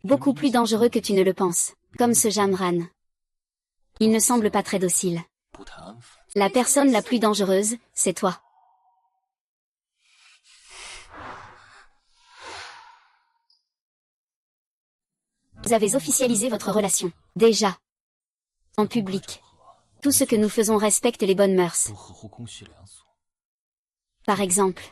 Beaucoup plus dangereux que tu ne le penses. Comme ce Jamran. Il ne semble pas très docile. La personne la plus dangereuse, c'est toi. Vous avez officialisé votre relation. Déjà. En public. Tout ce que nous faisons respecte les bonnes mœurs. Par exemple.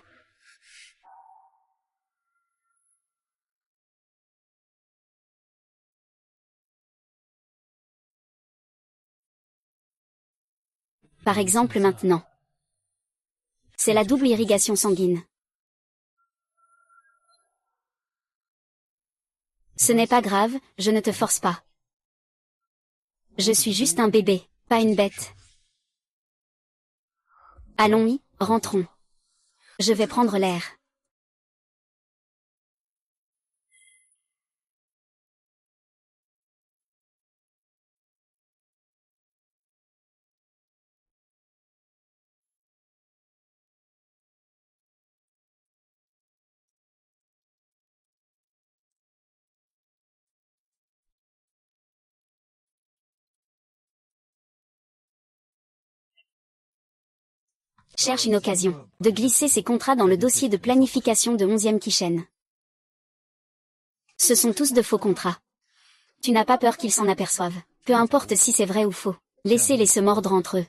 Par exemple maintenant. C'est la double irrigation sanguine. Ce n'est pas grave, je ne te force pas. Je suis juste un bébé, pas une bête. Allons-y, rentrons. Je vais prendre l'air. Cherche une occasion de glisser ces contrats dans le dossier de planification de 11e Kishen. Ce sont tous de faux contrats. Tu n'as pas peur qu'ils s'en aperçoivent. Peu importe si c'est vrai ou faux. Laissez-les se mordre entre eux.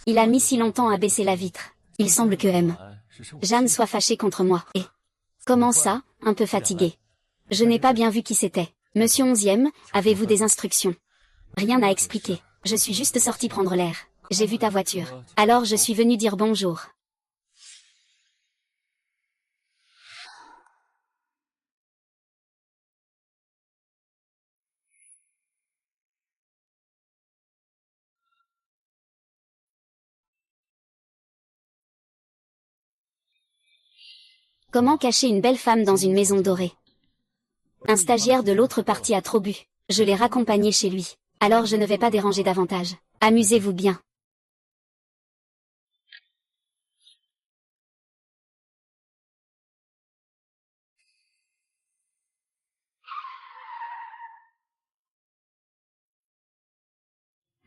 Il a mis si longtemps à baisser la vitre. Il semble que Jeanne soit fâchée contre moi. Et comment ça, un peu fatigué? Je n'ai pas bien vu qui c'était. Monsieur 11e, avez-vous des instructions? Rien à expliquer. Je suis juste sorti prendre l'air. J'ai vu ta voiture. Alors je suis venu dire bonjour. Comment cacher une belle femme dans une maison dorée? Un stagiaire de l'autre partie a trop bu. Je l'ai raccompagné chez lui. Alors je ne vais pas déranger davantage. Amusez-vous bien.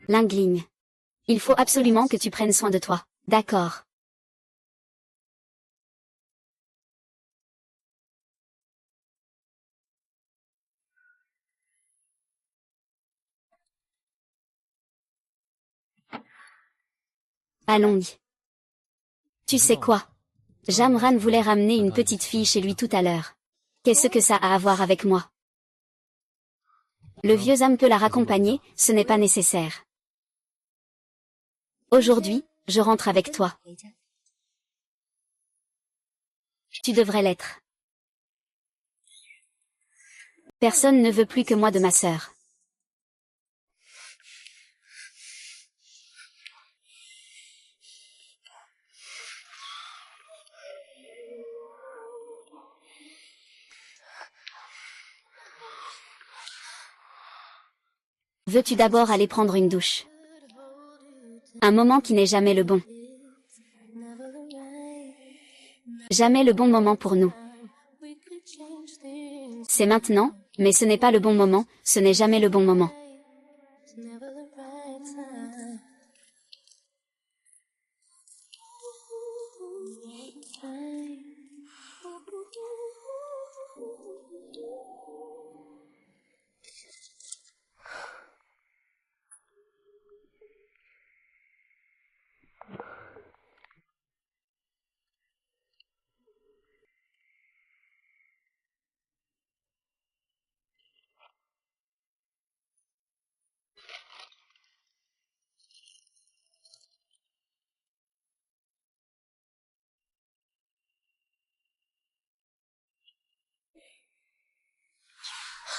Lingling. Il faut absolument que tu prennes soin de toi. D'accord. Allons-y. Tu sais quoi? Jamran voulait ramener une petite fille chez lui tout à l'heure. Qu'est-ce que ça a à voir avec moi? Le vieux âme peut la raccompagner, ce n'est pas nécessaire. Aujourd'hui, je rentre avec toi. Tu devrais l'être. Personne ne veut plus que moi de ma sœur. Veux-tu d'abord aller prendre une douche? Un moment qui n'est jamais le bon. Jamais le bon moment pour nous. C'est maintenant, mais ce n'est pas le bon moment, ce n'est jamais le bon moment.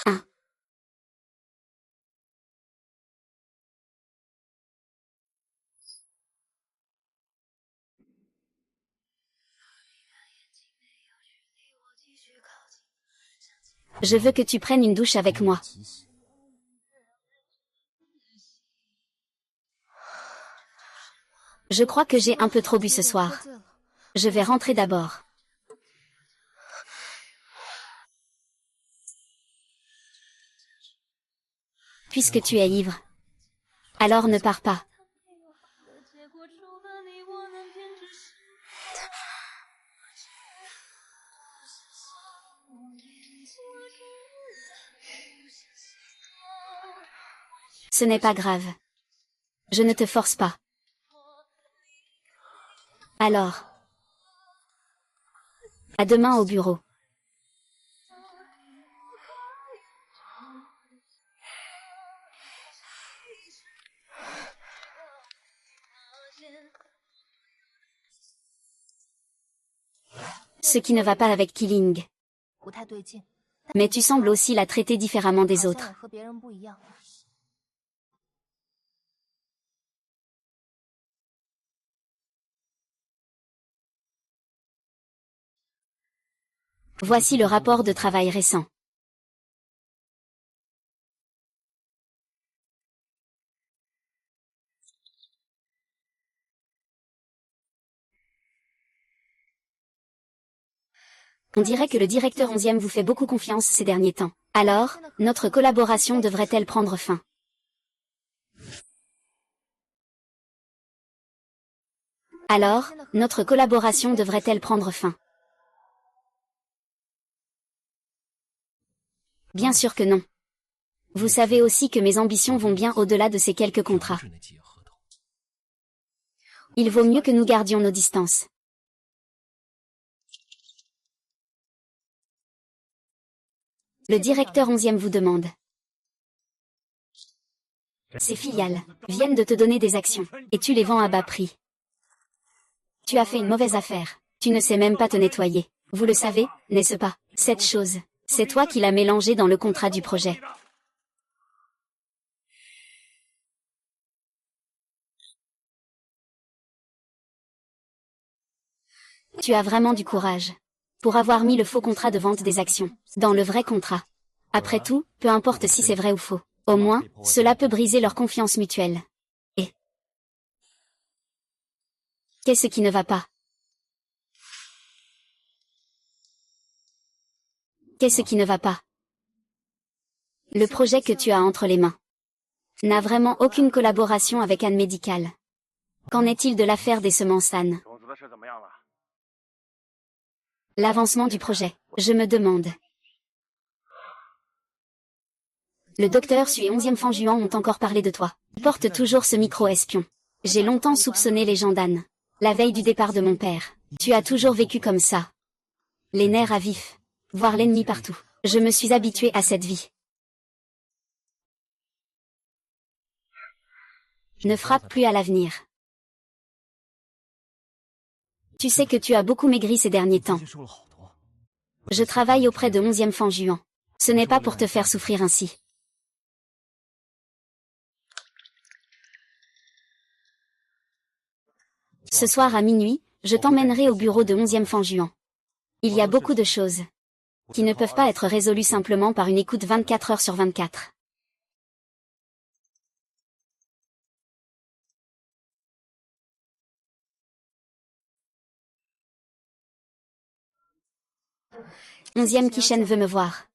Ah. Je veux que tu prennes une douche avec moi. Je crois que j'ai un peu trop bu ce soir. Je vais rentrer d'abord. Puisque tu es ivre. Alors ne pars pas. Ce n'est pas grave. Je ne te force pas. Alors. À demain au bureau. Ce qui ne va pas avec Killing. Mais tu sembles aussi la traiter différemment des autres. Voici le rapport de travail récent. On dirait que le directeur 11e vous fait beaucoup confiance ces derniers temps. Alors, notre collaboration devrait-elle prendre fin? Alors, notre collaboration devrait-elle prendre fin? Bien sûr que non. Vous savez aussi que mes ambitions vont bien au-delà de ces quelques contrats. Il vaut mieux que nous gardions nos distances. Le directeur 11e vous demande. Ces filiales viennent de te donner des actions, et tu les vends à bas prix. Tu as fait une mauvaise affaire. Tu ne sais même pas te nettoyer. Vous le savez, n'est-ce pas? Cette chose, c'est toi qui l'as mélangée dans le contrat du projet. Tu as vraiment du courage. Pour avoir mis le faux contrat de vente des actions dans le vrai contrat. Après tout, peu importe si c'est vrai ou faux. Au moins, cela peut briser leur confiance mutuelle. Et qu'est-ce qui ne va pas? Qu'est-ce qui ne va pas? Le projet que tu as entre les mains n'a vraiment aucune collaboration avec Anne Médical. Qu'en est-il de l'affaire des semences Anne? L'avancement du projet, je me demande. Le docteur Sui et 11e Fan Juan ont encore parlé de toi. Porte toujours ce micro-espion. J'ai longtemps soupçonné les gens d'Anne. La veille du départ de mon père. Tu as toujours vécu comme ça. Les nerfs à vif. Voir l'ennemi partout. Je me suis habituée à cette vie. Ne frappe plus à l'avenir. Tu sais que tu as beaucoup maigri ces derniers temps. Je travaille auprès de 11e Fan Juan. Ce n'est pas pour te faire souffrir ainsi. Ce soir à minuit, je t'emmènerai au bureau de 11e Fanjuan. Il y a beaucoup de choses qui ne peuvent pas être résolues simplement par une écoute 24 heures sur 24. Onzième Kishen veut me voir.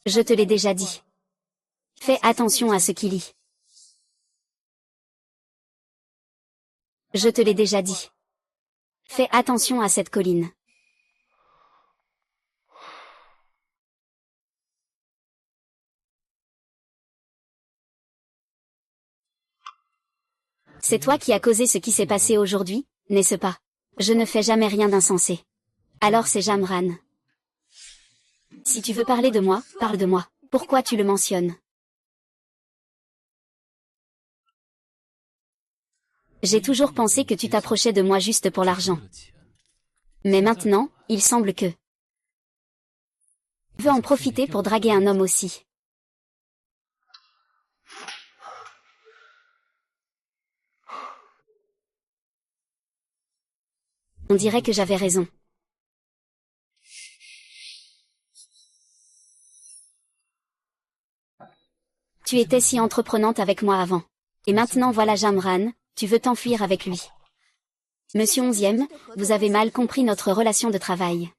Je te l'ai déjà dit. Fais attention à ce qu'il lit. Je te l'ai déjà dit. Fais attention à cette colline. C'est toi qui as causé ce qui s'est passé aujourd'hui, n'est-ce pas? Je ne fais jamais rien d'insensé. Alors c'est Jamran. Si tu veux parler de moi, parle de moi. Pourquoi tu le mentionnes? J'ai toujours pensé que tu t'approchais de moi juste pour l'argent. Mais maintenant, il semble que... tu veux en profiter pour draguer un homme aussi. On dirait que j'avais raison. Tu étais si entreprenante avec moi avant. Et maintenant voilà Jamran, tu veux t'enfuir avec lui. Monsieur 11e, vous avez mal compris notre relation de travail.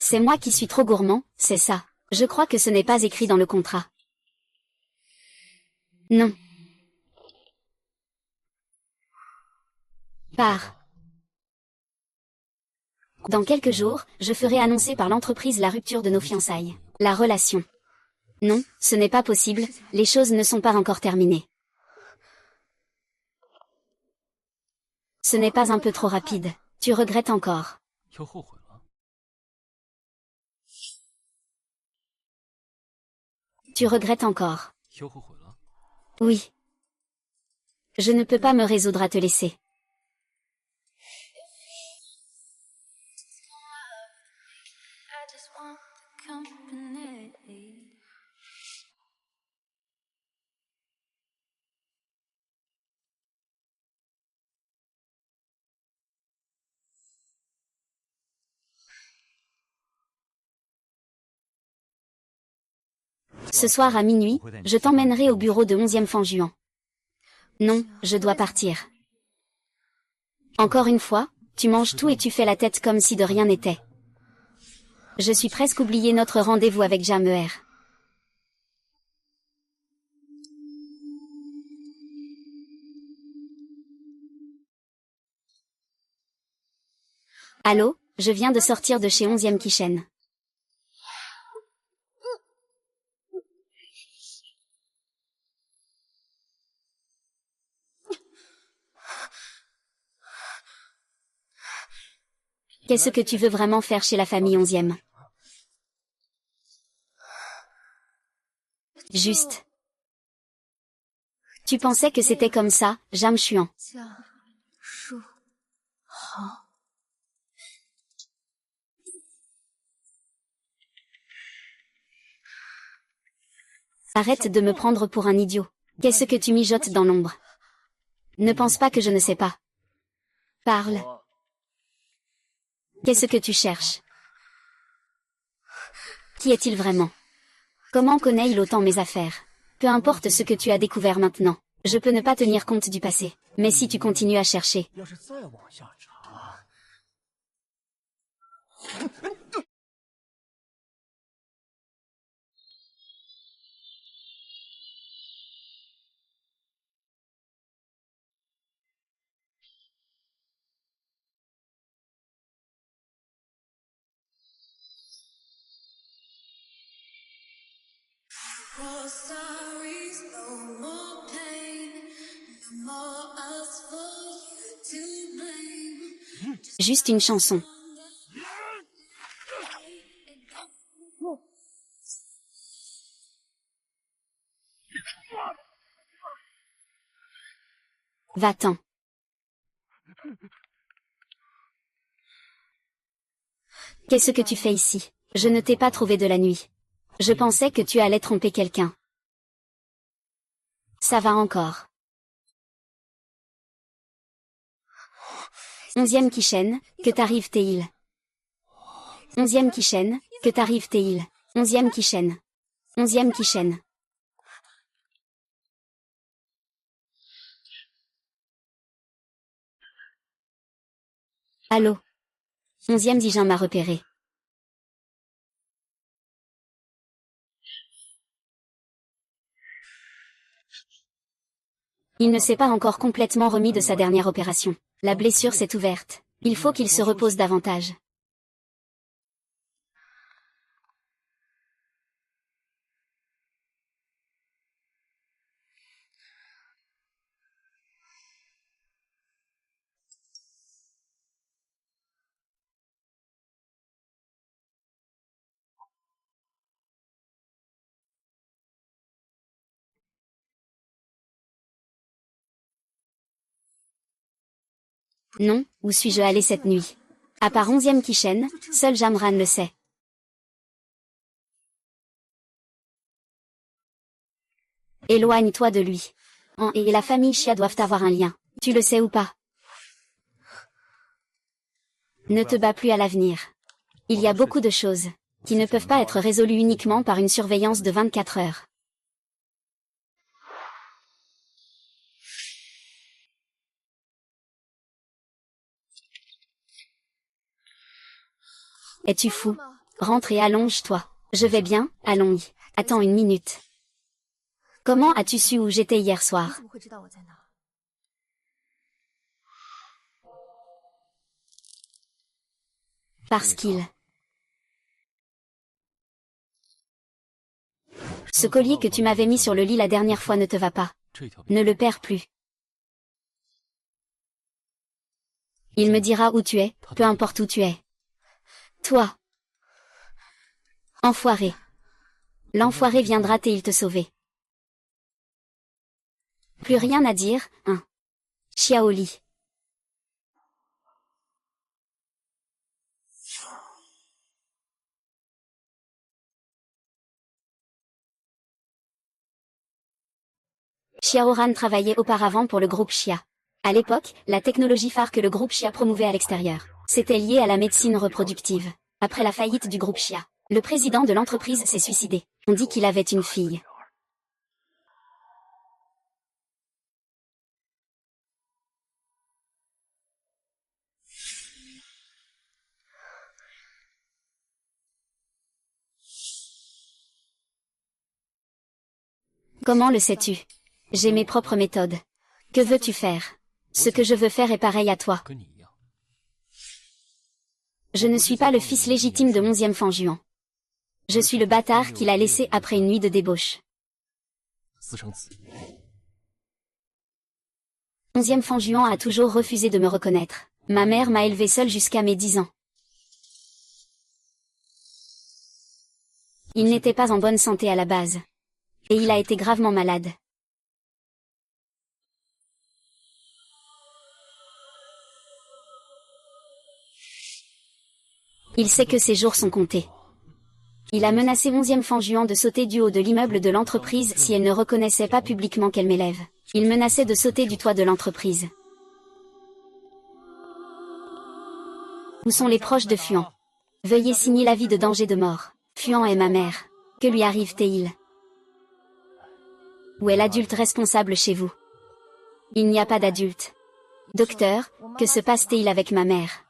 C'est moi qui suis trop gourmand, c'est ça. Je crois que ce n'est pas écrit dans le contrat. Non. Pars. Dans quelques jours, je ferai annoncer par l'entreprise la rupture de nos fiançailles. La relation. Non, ce n'est pas possible, les choses ne sont pas encore terminées. Ce n'est pas un peu trop rapide. Tu regrettes encore. Tu regrettes encore. Oui. Je ne peux pas me résoudre à te laisser. Ce soir à minuit, je t'emmènerai au bureau de 11e Fanjuan. Non, je dois partir. Encore une fois, tu manges tout et tu fais la tête comme si de rien n'était. Je suis presque oublié notre rendez-vous avec Jameer. Allô, je viens de sortir de chez 11e Kishen. Qu'est-ce que tu veux vraiment faire chez la famille 11e? Juste. Tu pensais que c'était comme ça, Jam Chuan. Arrête de me prendre pour un idiot. Qu'est-ce que tu mijotes dans l'ombre? Ne pense pas que je ne sais pas. Parle. Qu'est-ce que tu cherches? Qui est-il vraiment? Comment connaît-il autant mes affaires? Peu importe ce que tu as découvert maintenant. Je peux ne pas tenir compte du passé. Mais si tu continues à chercher... Juste une chanson. Va-t'en. Qu'est-ce que tu fais ici? Je ne t'ai pas trouvé de la nuit. Je pensais que tu allais tromper quelqu'un. Ça va encore. 11e Kishen, que t'arrive Théil. 11e Kishen, que t'arrive Théil. 11e Kishen. 11e Kishen. Allô? 11e Dijin m'a repéré. Il ne s'est pas encore complètement remis de sa dernière opération. La blessure s'est ouverte. Il faut qu'il se repose davantage. Non, où suis-je allé cette nuit? À part 11e Kishen, seul Jamran le sait. Éloigne-toi de lui. Han et la famille Xia doivent avoir un lien. Tu le sais ou pas? Ne te bats plus à l'avenir. Il y a beaucoup de choses qui ne peuvent pas être résolues uniquement par une surveillance de 24 heures. Es-tu fou? Rentre et allonge-toi. Je vais bien, allons-y. Attends une minute. Comment as-tu su où j'étais hier soir? Parce qu'il... Ce collier que tu m'avais mis sur le lit la dernière fois ne te va pas. Ne le perds plus. Il me dira où tu es, peu importe où tu es. Toi. Enfoiré. L'enfoiré viendra et il te sauver. Plus rien à dire, hein. Xiaoli. Xiaoran travaillait auparavant pour le groupe Xia. À l'époque, la technologie phare que le groupe Xia promouvait à l'extérieur, c'était lié à la médecine reproductive. Après la faillite du groupe Xia, le président de l'entreprise s'est suicidé. On dit qu'il avait une fille. Comment le sais-tu? J'ai mes propres méthodes. Que veux-tu faire? Ce que je veux faire est pareil à toi. Je ne suis pas le fils légitime de 11e Fanjuan. Je suis le bâtard qu'il a laissé après une nuit de débauche. 11e Fanjuan a toujours refusé de me reconnaître. Ma mère m'a élevé seule jusqu'à mes 10 ans. Il n'était pas en bonne santé à la base. Et il a été gravement malade. Il sait que ses jours sont comptés. Il a menacé 11e Fanjuan de sauter du haut de l'immeuble de l'entreprise si elle ne reconnaissait pas publiquement qu'elle m'élève. Il menaçait de sauter du toit de l'entreprise. Où sont les proches de Fuan? Veuillez signer l'avis de danger de mort. Fuan est ma mère. Que lui arrive-t-il? Où est l'adulte responsable chez vous? Il n'y a pas d'adulte. Docteur, que se passe-t-il avec ma mère?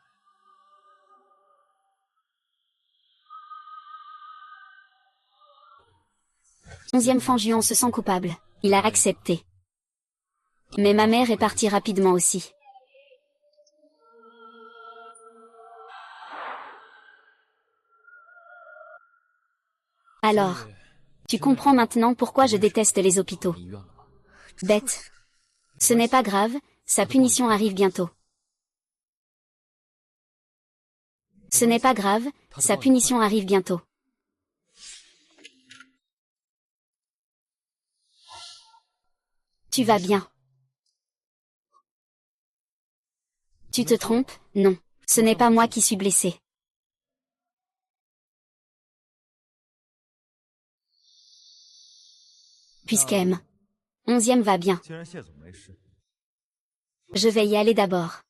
Onzième Fanjuan se sent coupable. Il a accepté. Mais ma mère est partie rapidement aussi. Alors, tu comprends maintenant pourquoi je déteste les hôpitaux. Bête. Ce n'est pas grave, sa punition arrive bientôt. Ce n'est pas grave, sa punition arrive bientôt. Tu vas bien. Tu te trompes, non. Ce n'est pas moi qui suis blessé. Puisqu'M. 11e va bien. Je vais y aller d'abord.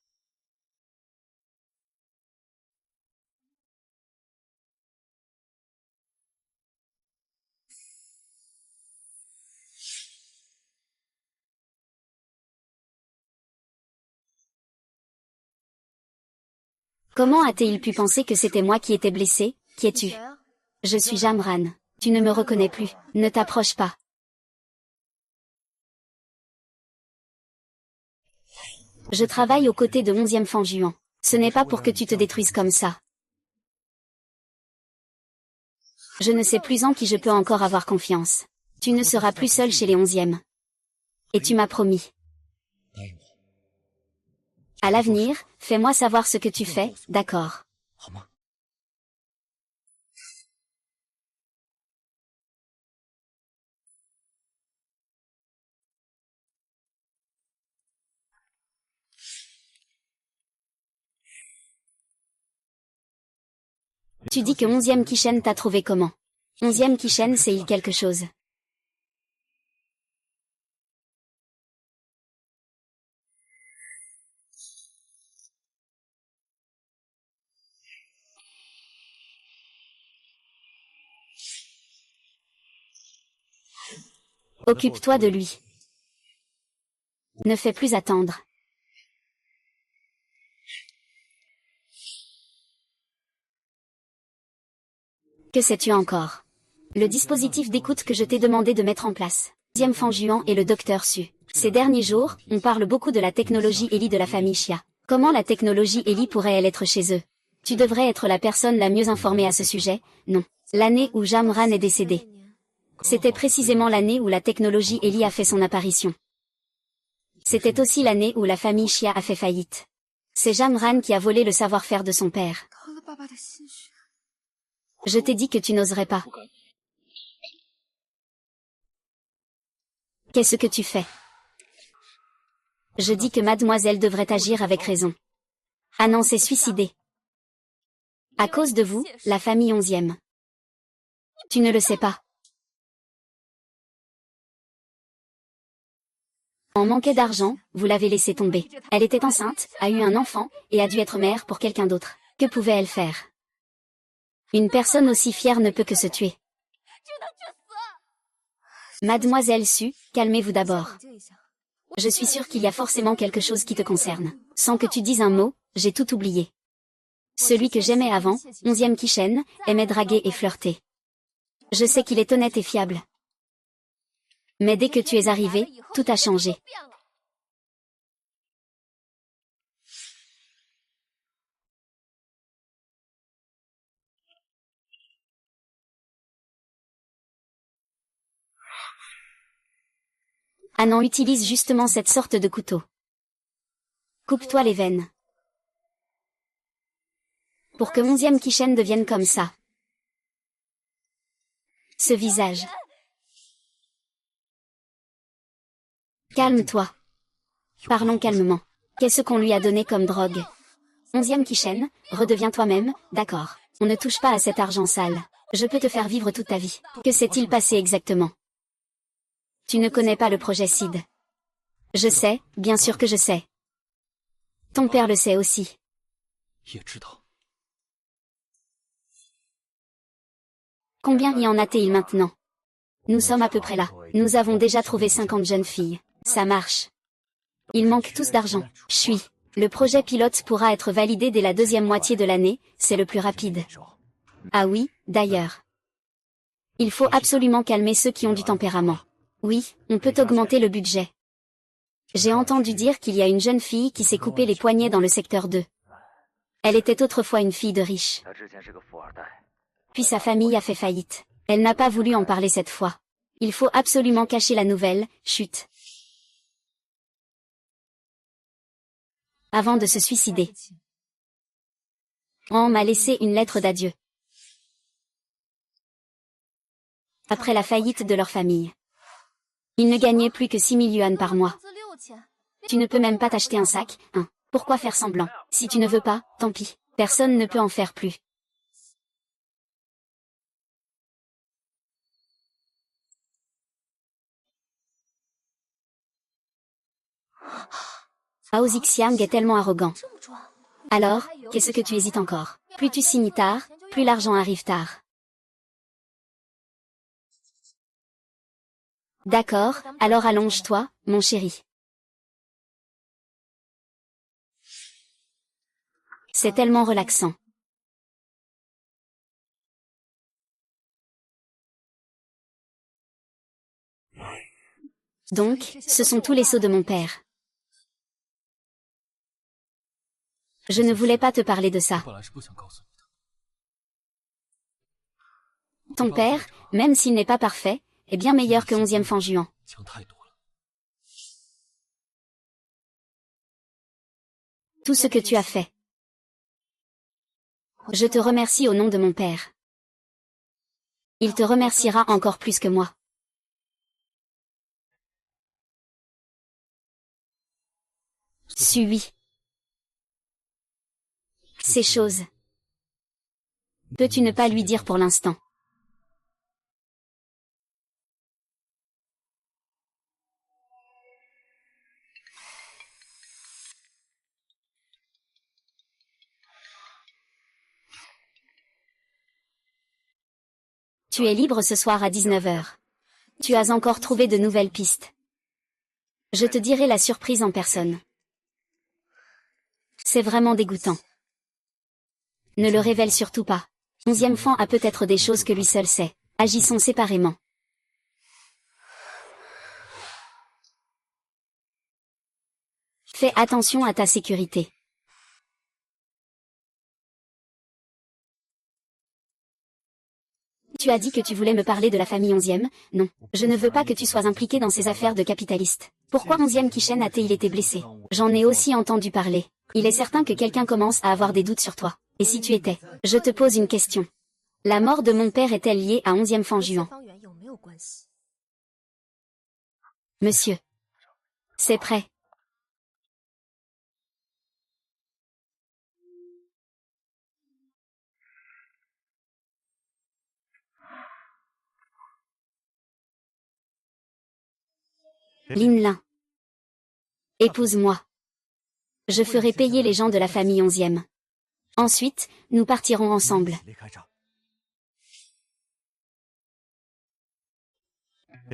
Comment a-t-il pu penser que c'était moi qui étais blessé? Qui es-tu? Je suis Jamran. Tu ne me reconnais plus. Ne t'approche pas. Je travaille aux côtés de 11e Fanjuan. Ce n'est pas pour que tu te détruises comme ça. Je ne sais plus en qui je peux encore avoir confiance. Tu ne seras plus seul chez les 11e. Et tu m'as promis. À l'avenir, fais-moi savoir ce que tu fais, d'accord? Tu dis que 11e Kishen t'a trouvé comment? 11e Kishen sait-il quelque chose? Occupe-toi de lui. Ne fais plus attendre. Que sais-tu encore? Le dispositif d'écoute que je t'ai demandé de mettre en place. 11e Fanjuan et le docteur Su. Ces derniers jours, on parle beaucoup de la technologie Eli de la famille Xia. Comment la technologie Eli pourrait-elle être chez eux? Tu devrais être la personne la mieux informée à ce sujet, non? L'année où Jamran est décédé. C'était précisément l'année où la technologie Eli a fait son apparition. C'était aussi l'année où la famille Xia a fait faillite. C'est Jamran qui a volé le savoir-faire de son père. Je t'ai dit que tu n'oserais pas. Qu'est-ce que tu fais? Je dis que mademoiselle devrait agir avec raison. Anan s'est suicidé. À cause de vous, la famille 11e. Tu ne le sais pas. En manquait d'argent, vous l'avez laissée tomber. Elle était enceinte, a eu un enfant, et a dû être mère pour quelqu'un d'autre. Que pouvait-elle faire? Une personne aussi fière ne peut que se tuer. Mademoiselle Su, calmez-vous d'abord. Je suis sûre qu'il y a forcément quelque chose qui te concerne. Sans que tu dises un mot, j'ai tout oublié. Celui que j'aimais avant, 11e Kishen, aimait draguer et flirter. Je sais qu'il est honnête et fiable. Mais dès que tu es arrivé, tout a changé. Anan utilise justement cette sorte de couteau. Coupe-toi les veines. Pour que 11e Kishen devienne comme ça. Ce visage. Calme-toi. Parlons calmement. Qu'est-ce qu'on lui a donné comme drogue? 11e Kishen, redeviens toi-même, d'accord. On ne touche pas à cet argent sale. Je peux te faire vivre toute ta vie. Que s'est-il passé exactement? Tu ne connais pas le projet CID. Je sais, bien sûr que je sais. Ton père le sait aussi. Combien y en a-t-il maintenant? Nous sommes à peu près là. Nous avons déjà trouvé 50 jeunes filles. Ça marche. Ils manquent tous d'argent. Chut. Le projet pilote pourra être validé dès la deuxième moitié de l'année, c'est le plus rapide. Ah oui, d'ailleurs. Il faut absolument calmer ceux qui ont du tempérament. Oui, on peut augmenter le budget. J'ai entendu dire qu'il y a une jeune fille qui s'est coupé les poignets dans le secteur 2. Elle était autrefois une fille de riche. Puis sa famille a fait faillite. Elle n'a pas voulu en parler cette fois. Il faut absolument cacher la nouvelle, chut. Avant de se suicider. On m'a laissé une lettre d'adieu. Après la faillite de leur famille. Ils ne gagnaient plus que 6 000 yuans par mois. Tu ne peux même pas t'acheter un sac, hein. Pourquoi faire semblant? Si tu ne veux pas, tant pis. Personne ne peut en faire plus. Hao Zixiang est tellement arrogant. Alors, qu'est-ce que tu hésites encore? Plus tu signes tard, plus l'argent arrive tard. D'accord, alors allonge-toi, mon chéri. C'est tellement relaxant. Donc, ce sont tous les sceaux de mon père. Je ne voulais pas te parler de ça. Ton père, même s'il n'est pas parfait, est bien meilleur que 11e Fan Juan. Tout ce que tu as fait. Je te remercie au nom de mon père. Il te remerciera encore plus que moi. Suis. Ces choses. Peux-tu ne pas lui dire pour l'instant? Tu es libre ce soir à 19 heures. Tu as encore trouvé de nouvelles pistes. Je te dirai la surprise en personne. C'est vraiment dégoûtant. Ne le révèle surtout pas. 11e Fan a peut-être des choses que lui seul sait. Agissons séparément. Fais attention à ta sécurité. Tu as dit que tu voulais me parler de la famille 11e, non. Je ne veux pas que tu sois impliqué dans ces affaires de capitaliste. Pourquoi 11e Kishen a-t-il été blessé? J'en ai aussi entendu parler. Il est certain que quelqu'un commence à avoir des doutes sur toi. Et si tu étais? Je te pose une question. La mort de mon père est-elle liée à 11e Fan Juan? Monsieur. C'est prêt. Lin Lin. Épouse-moi. Je ferai payer les gens de la famille 11e. Ensuite, nous partirons ensemble.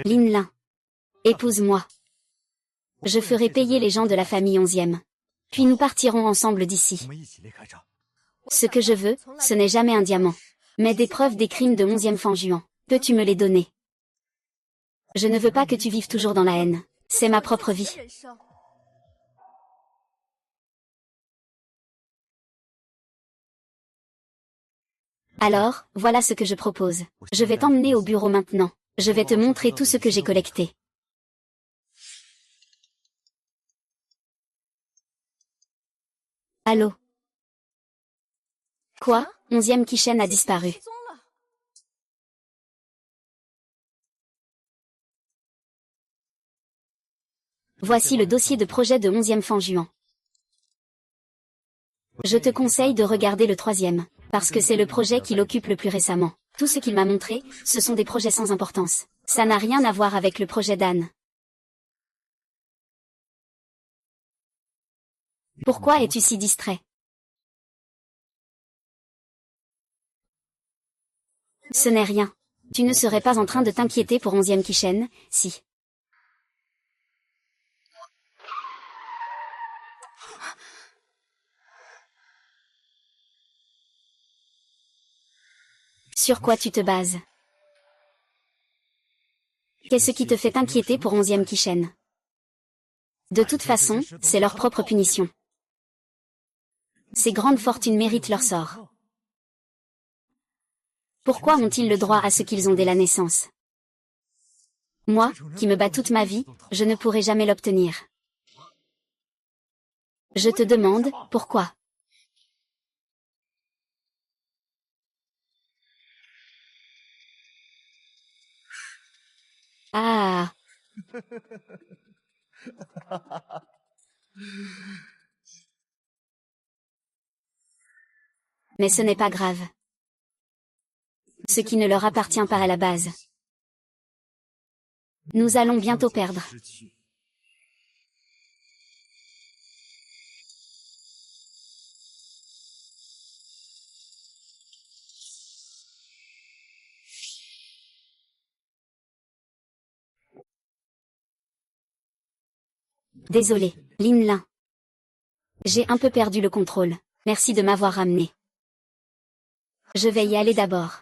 Lin Lin. Épouse-moi. Je ferai payer les gens de la famille 11e. Puis nous partirons ensemble d'ici. Ce que je veux, ce n'est jamais un diamant. Mais des preuves des crimes de 11e Fan Juan. Peux-tu me les donner? Je ne veux pas que tu vives toujours dans la haine. C'est ma propre vie. Alors, voilà ce que je propose. Je vais t'emmener au bureau maintenant. Je vais te montrer tout ce que j'ai collecté. Allô? Quoi? 11e Kishen a disparu. Voici le dossier de projet de 11e Fan Juan. Je te conseille de regarder le 3e, parce que c'est le projet qui l'occupe le plus récemment. Tout ce qu'il m'a montré, ce sont des projets sans importance. Ça n'a rien à voir avec le projet d'Anne. Pourquoi es-tu si distrait? Ce n'est rien. Tu ne serais pas en train de t'inquiéter pour 11e Kishen, si. Sur quoi tu te bases? Qu'est-ce qui te fait t'inquiéter pour 11e Kishen? De toute façon, c'est leur propre punition. Ces grandes fortunes méritent leur sort. Pourquoi ont-ils le droit à ce qu'ils ont dès la naissance? Moi, qui me bats toute ma vie, je ne pourrai jamais l'obtenir. Je te demande, pourquoi? Ah. Mais ce n'est pas grave. Ce qui ne leur appartient pas à la base. Nous allons bientôt perdre. Désolé, Lin Lin. J'ai un peu perdu le contrôle. Merci de m'avoir ramené. Je vais y aller d'abord.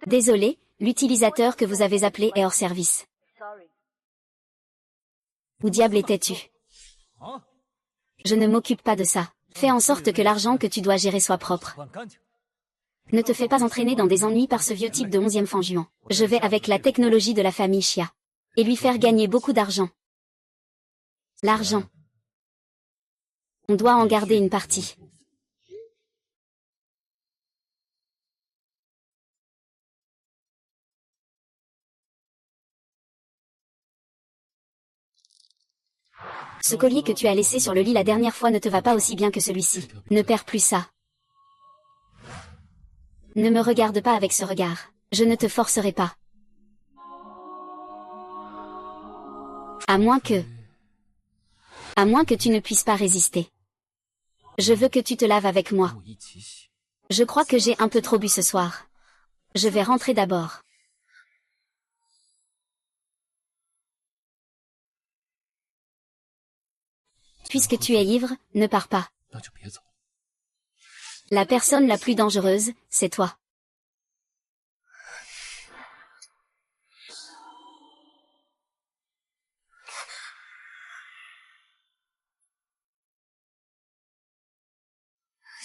Désolé, l'utilisateur que vous avez appelé est hors service. Où diable étais-tu? Je ne m'occupe pas de ça. Fais en sorte que l'argent que tu dois gérer soit propre. Ne te fais pas entraîner dans des ennuis par ce vieux type de 11e fanjuan. Je vais avec la technologie de la famille Chia. Et lui faire gagner beaucoup d'argent. L'argent. On doit en garder une partie. Ce collier que tu as laissé sur le lit la dernière fois ne te va pas aussi bien que celui-ci. Ne perds plus ça. Ne me regarde pas avec ce regard. Je ne te forcerai pas. À moins que tu ne puisses pas résister. Je veux que tu te laves avec moi. Je crois que j'ai un peu trop bu ce soir. Je vais rentrer d'abord. Puisque tu es ivre, ne pars pas. La personne la plus dangereuse, c'est toi.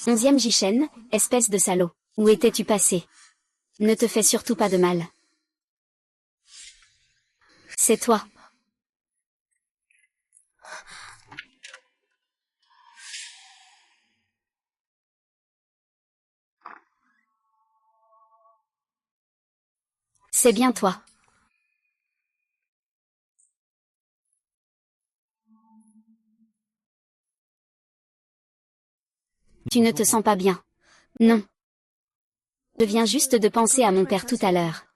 Onzième Jishen, espèce de salaud. Où étais-tu passé? Ne te fais surtout pas de mal. C'est toi. C'est bien toi. Tu ne te sens pas bien. Non. Je viens juste de penser à mon père tout à l'heure.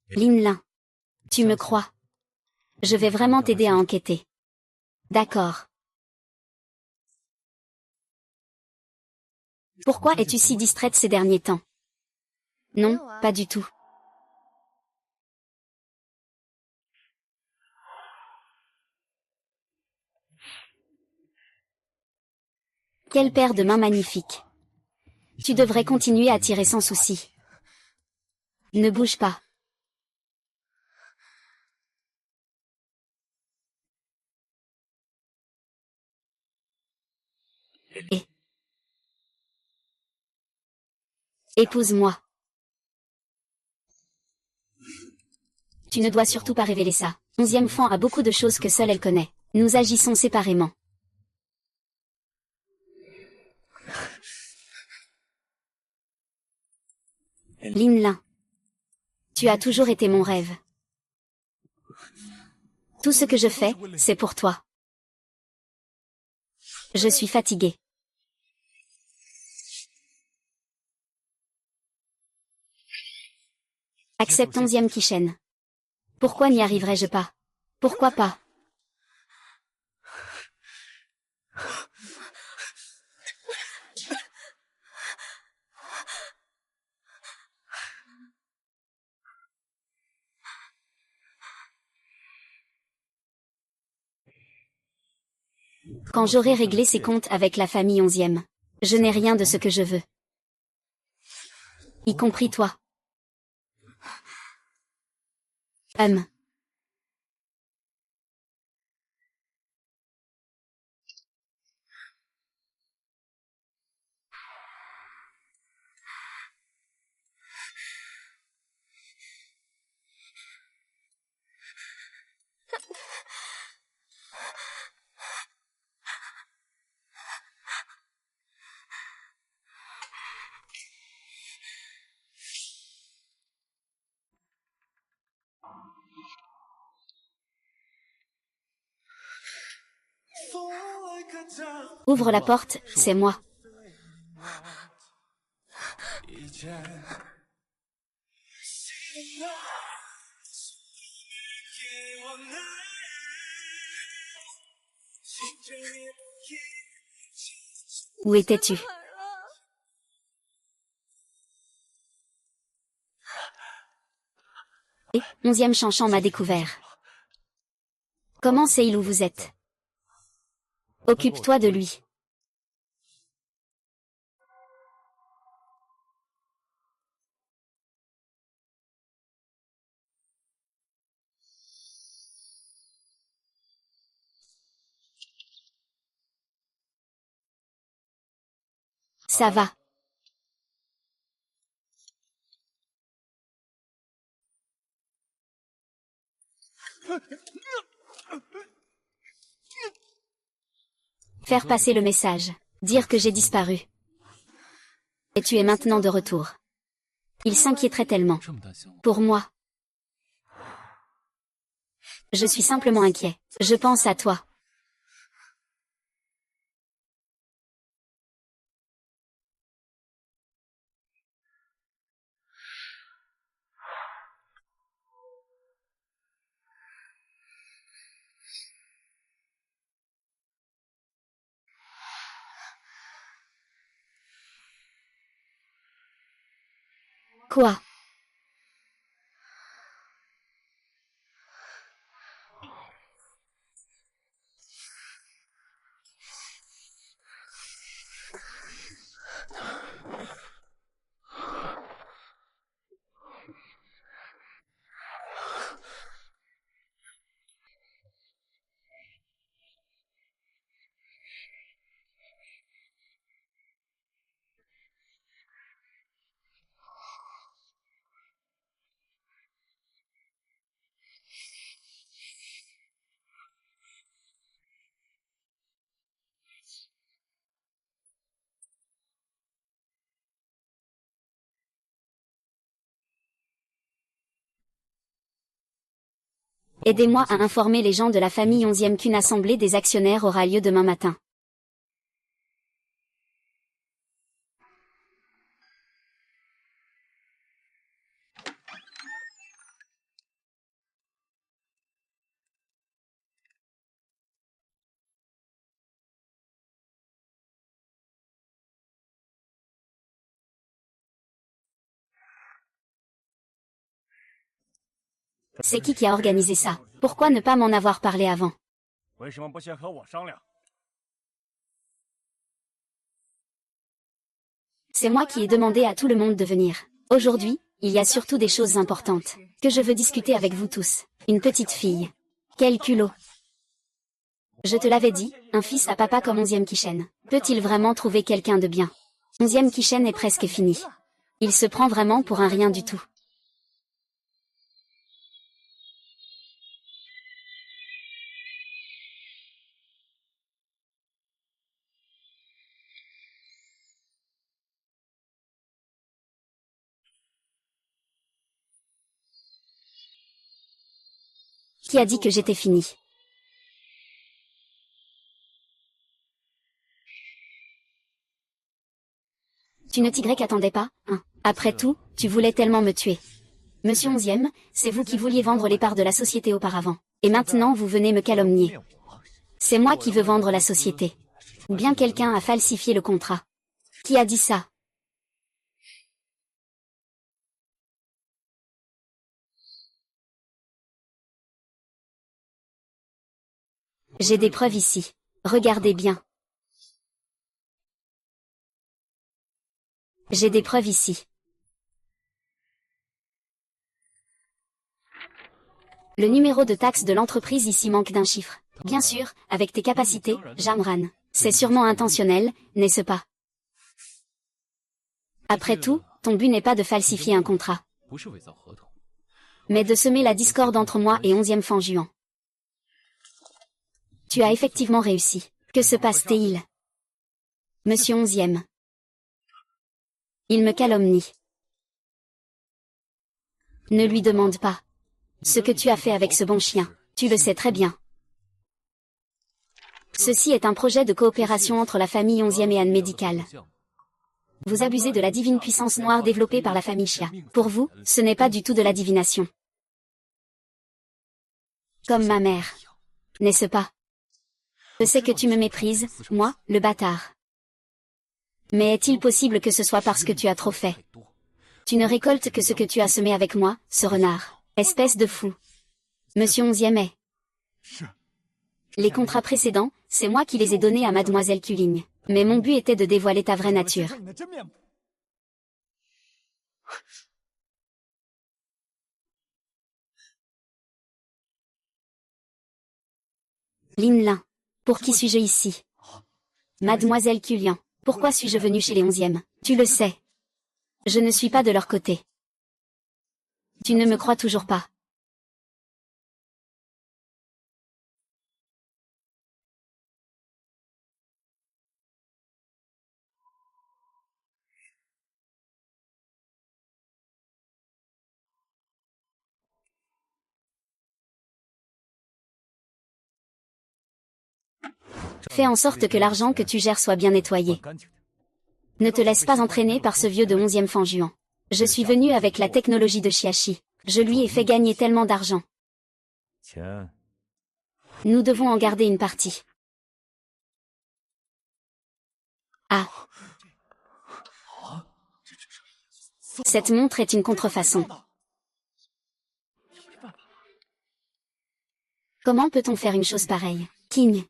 Lin Lin. Tu me crois? Je vais vraiment t'aider à enquêter. D'accord. Pourquoi es-tu si distraite ces derniers temps? Non, pas du tout. Quelle paire de mains magnifiques. Tu devrais continuer à tirer sans souci. Ne bouge pas. Et épouse-moi. Tu ne dois surtout pas révéler ça. Onzième Fan a beaucoup de choses que seule elle connaît. Nous agissons séparément. Lin Lin. Tu as toujours été mon rêve. Tout ce que je fais, c'est pour toi. Je suis fatiguée. Accepte onzième Kishen. Pourquoi n'y arriverais-je pas? Pourquoi pas? Quand j'aurai réglé ses comptes avec la famille onzième. Je n'ai rien de ce que je veux. Y compris toi. Ouvre la porte, c'est moi. Où étais-tu? Et 11e Chanchant m'a découvert. Comment sait-il où vous êtes? Occupe-toi de lui. Ça va. Faire passer le message. Dire que j'ai disparu. Et tu es maintenant de retour. Il s'inquiéterait tellement. Pour moi. Je suis simplement inquiet. Je pense à toi. Quoi? Aidez-moi à informer les gens de la famille 11e qu'une assemblée des actionnaires aura lieu demain matin. C'est qui a organisé ça? Pourquoi ne pas m'en avoir parlé avant? C'est moi qui ai demandé à tout le monde de venir. Aujourd'hui, il y a surtout des choses importantes que je veux discuter avec vous tous. Une petite fille. Quel culot. Je te l'avais dit, un fils à papa comme 11e Kishen. Peut-il vraiment trouver quelqu'un de bien? 11e Kishen est presque fini. Il se prend vraiment pour un rien du tout. Qui a dit que j'étais fini? Tu ne t'y attendais pas, hein? Après tout, tu voulais tellement me tuer. Monsieur 11e, c'est vous qui vouliez vendre les parts de la société auparavant. Et maintenant vous venez me calomnier. C'est moi qui veux vendre la société. Ou bien quelqu'un a falsifié le contrat. Qui a dit ça? J'ai des preuves ici. Regardez bien. J'ai des preuves ici. Le numéro de taxe de l'entreprise ici manque d'un chiffre. Bien sûr, avec tes capacités, Jamran. C'est sûrement intentionnel, n'est-ce pas? Après tout, ton but n'est pas de falsifier un contrat, mais de semer la discorde entre moi et 11e Fan Juan. Tu as effectivement réussi. Que se passe-t-il? Monsieur 11e. Il me calomnie. Ne lui demande pas ce que tu as fait avec ce bon chien. Tu le sais très bien. Ceci est un projet de coopération entre la famille 11e et Anne Médicale. Vous abusez de la divine puissance noire développée par la famille Chia. Pour vous, ce n'est pas du tout de la divination. Comme ma mère. N'est-ce pas? Je sais que tu me méprises, moi, le bâtard. Mais est-il possible que ce soit parce que tu as trop fait? Tu ne récoltes que ce que tu as semé avec moi, ce renard. Espèce de fou. Monsieur 11e est. Les contrats précédents, c'est moi qui les ai donnés à Mademoiselle Culling. Mais mon but était de dévoiler ta vraie nature. Lin Lin. Pour qui suis-je ici? Mademoiselle Cullian. Pourquoi suis-je venue chez les 11e? Tu le sais. Je ne suis pas de leur côté. Tu ne me crois toujours pas. Fais en sorte que l'argent que tu gères soit bien nettoyé. Ne te laisse pas entraîner par ce vieux de 11e fanjuan. Je suis venu avec la technologie de Shiashi. Je lui ai fait gagner tellement d'argent. Nous devons en garder une partie. Ah. Cette montre est une contrefaçon. Comment peut-on faire une chose pareille? King.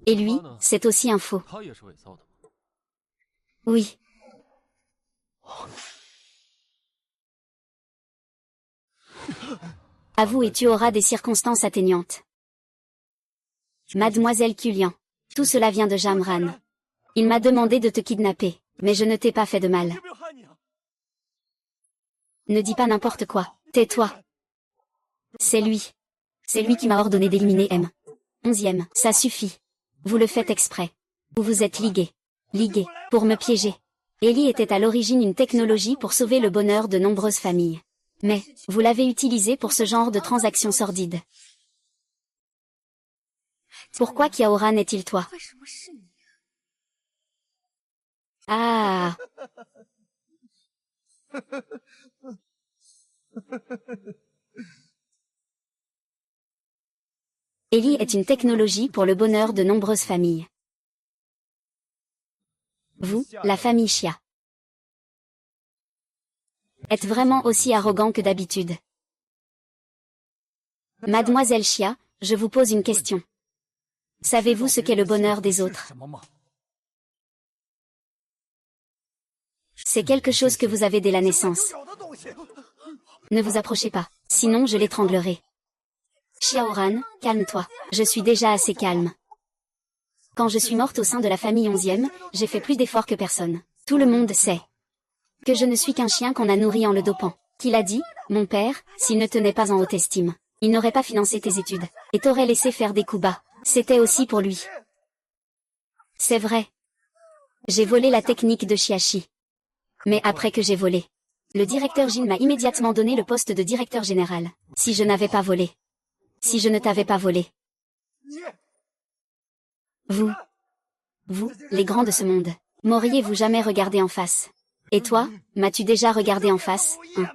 Et lui, c'est aussi un faux. Oui. Avoue et tu auras des circonstances atténuantes. Mademoiselle Cullian. Tout cela vient de Jamran. Il m'a demandé de te kidnapper, mais je ne t'ai pas fait de mal. Ne dis pas n'importe quoi. Tais-toi. C'est lui. C'est lui qui m'a ordonné d'éliminer M. 11e, ça suffit. Vous le faites exprès. Vous vous êtes ligués. Ligués, pour me piéger. Ellie était à l'origine une technologie pour sauver le bonheur de nombreuses familles. Mais, vous l'avez utilisée pour ce genre de transactions sordides. Pourquoi Kiaoran est-il toi? Ah. Ellie est une technologie pour le bonheur de nombreuses familles. Vous, la famille Chia, êtes vraiment aussi arrogant que d'habitude. Mademoiselle Chia, je vous pose une question. Savez-vous ce qu'est le bonheur des autres? C'est quelque chose que vous avez dès la naissance. Ne vous approchez pas, sinon je l'étranglerai. Xiaoran, calme-toi, je suis déjà assez calme. Quand je suis morte au sein de la famille 11e, j'ai fait plus d'efforts que personne. Tout le monde sait que je ne suis qu'un chien qu'on a nourri en le dopant. Qu'il a dit, mon père, s'il ne tenait pas en haute estime, il n'aurait pas financé tes études, et t'aurait laissé faire des coups bas. C'était aussi pour lui. C'est vrai. J'ai volé la technique de Shiashi. Mais après que j'ai volé, le directeur Jin m'a immédiatement donné le poste de directeur général. Si je n'avais pas volé. Si je ne t'avais pas volé. Vous, les grands de ce monde, m'auriez-vous jamais regardé en face? Et toi, m'as-tu déjà regardé en face, hein?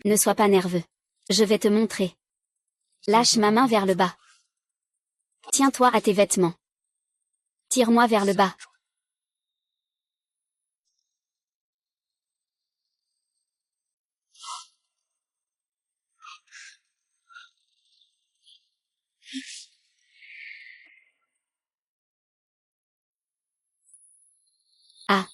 Ne sois pas nerveux. Je vais te montrer. Lâche ma main vers le bas. Tiens-toi à tes vêtements. Tire-moi vers le bas. Ah.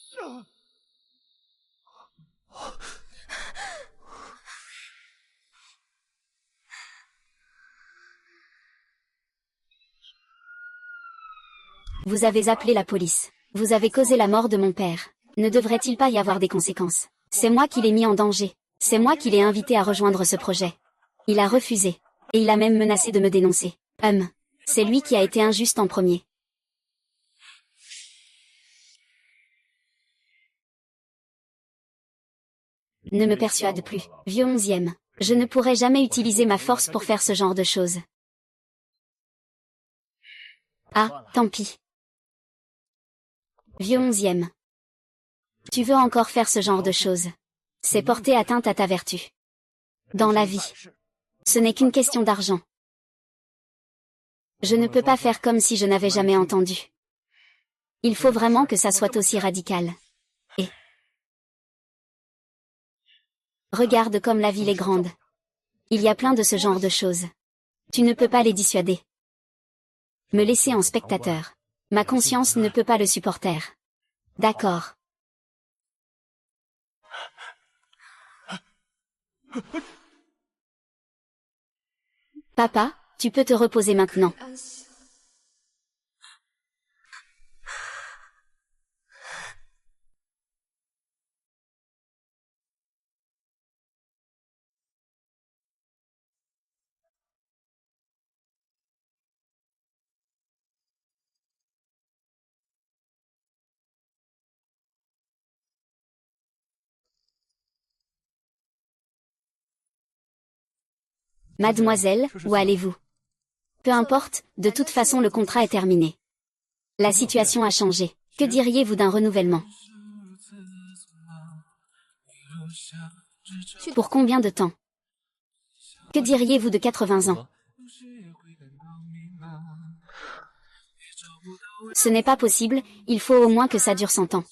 Vous avez appelé la police. Vous avez causé la mort de mon père. Ne devrait-il pas y avoir des conséquences? C'est moi qui l'ai mis en danger. C'est moi qui l'ai invité à rejoindre ce projet. Il a refusé. Et il a même menacé de me dénoncer. C'est lui qui a été injuste en premier. Ne me persuade plus. Vieux 11e. Je ne pourrai jamais utiliser ma force pour faire ce genre de choses. Ah, tant pis. Vieux 11e. Tu veux encore faire ce genre de choses. C'est porter atteinte à ta vertu. Dans la vie. Ce n'est qu'une question d'argent. Je ne peux pas faire comme si je n'avais jamais entendu. Il faut vraiment que ça soit aussi radical. Et regarde comme la ville est grande. Il y a plein de ce genre de choses. Tu ne peux pas les dissuader. Me laisser en spectateur. Ma conscience ne peut pas le supporter. D'accord. Papa, tu peux te reposer maintenant. Mademoiselle, où allez-vous? Peu importe, de toute façon le contrat est terminé. La situation a changé. Que diriez-vous d'un renouvellement? Pour combien de temps? Que diriez-vous de 80 ans? Ce n'est pas possible, il faut au moins que ça dure 100 ans.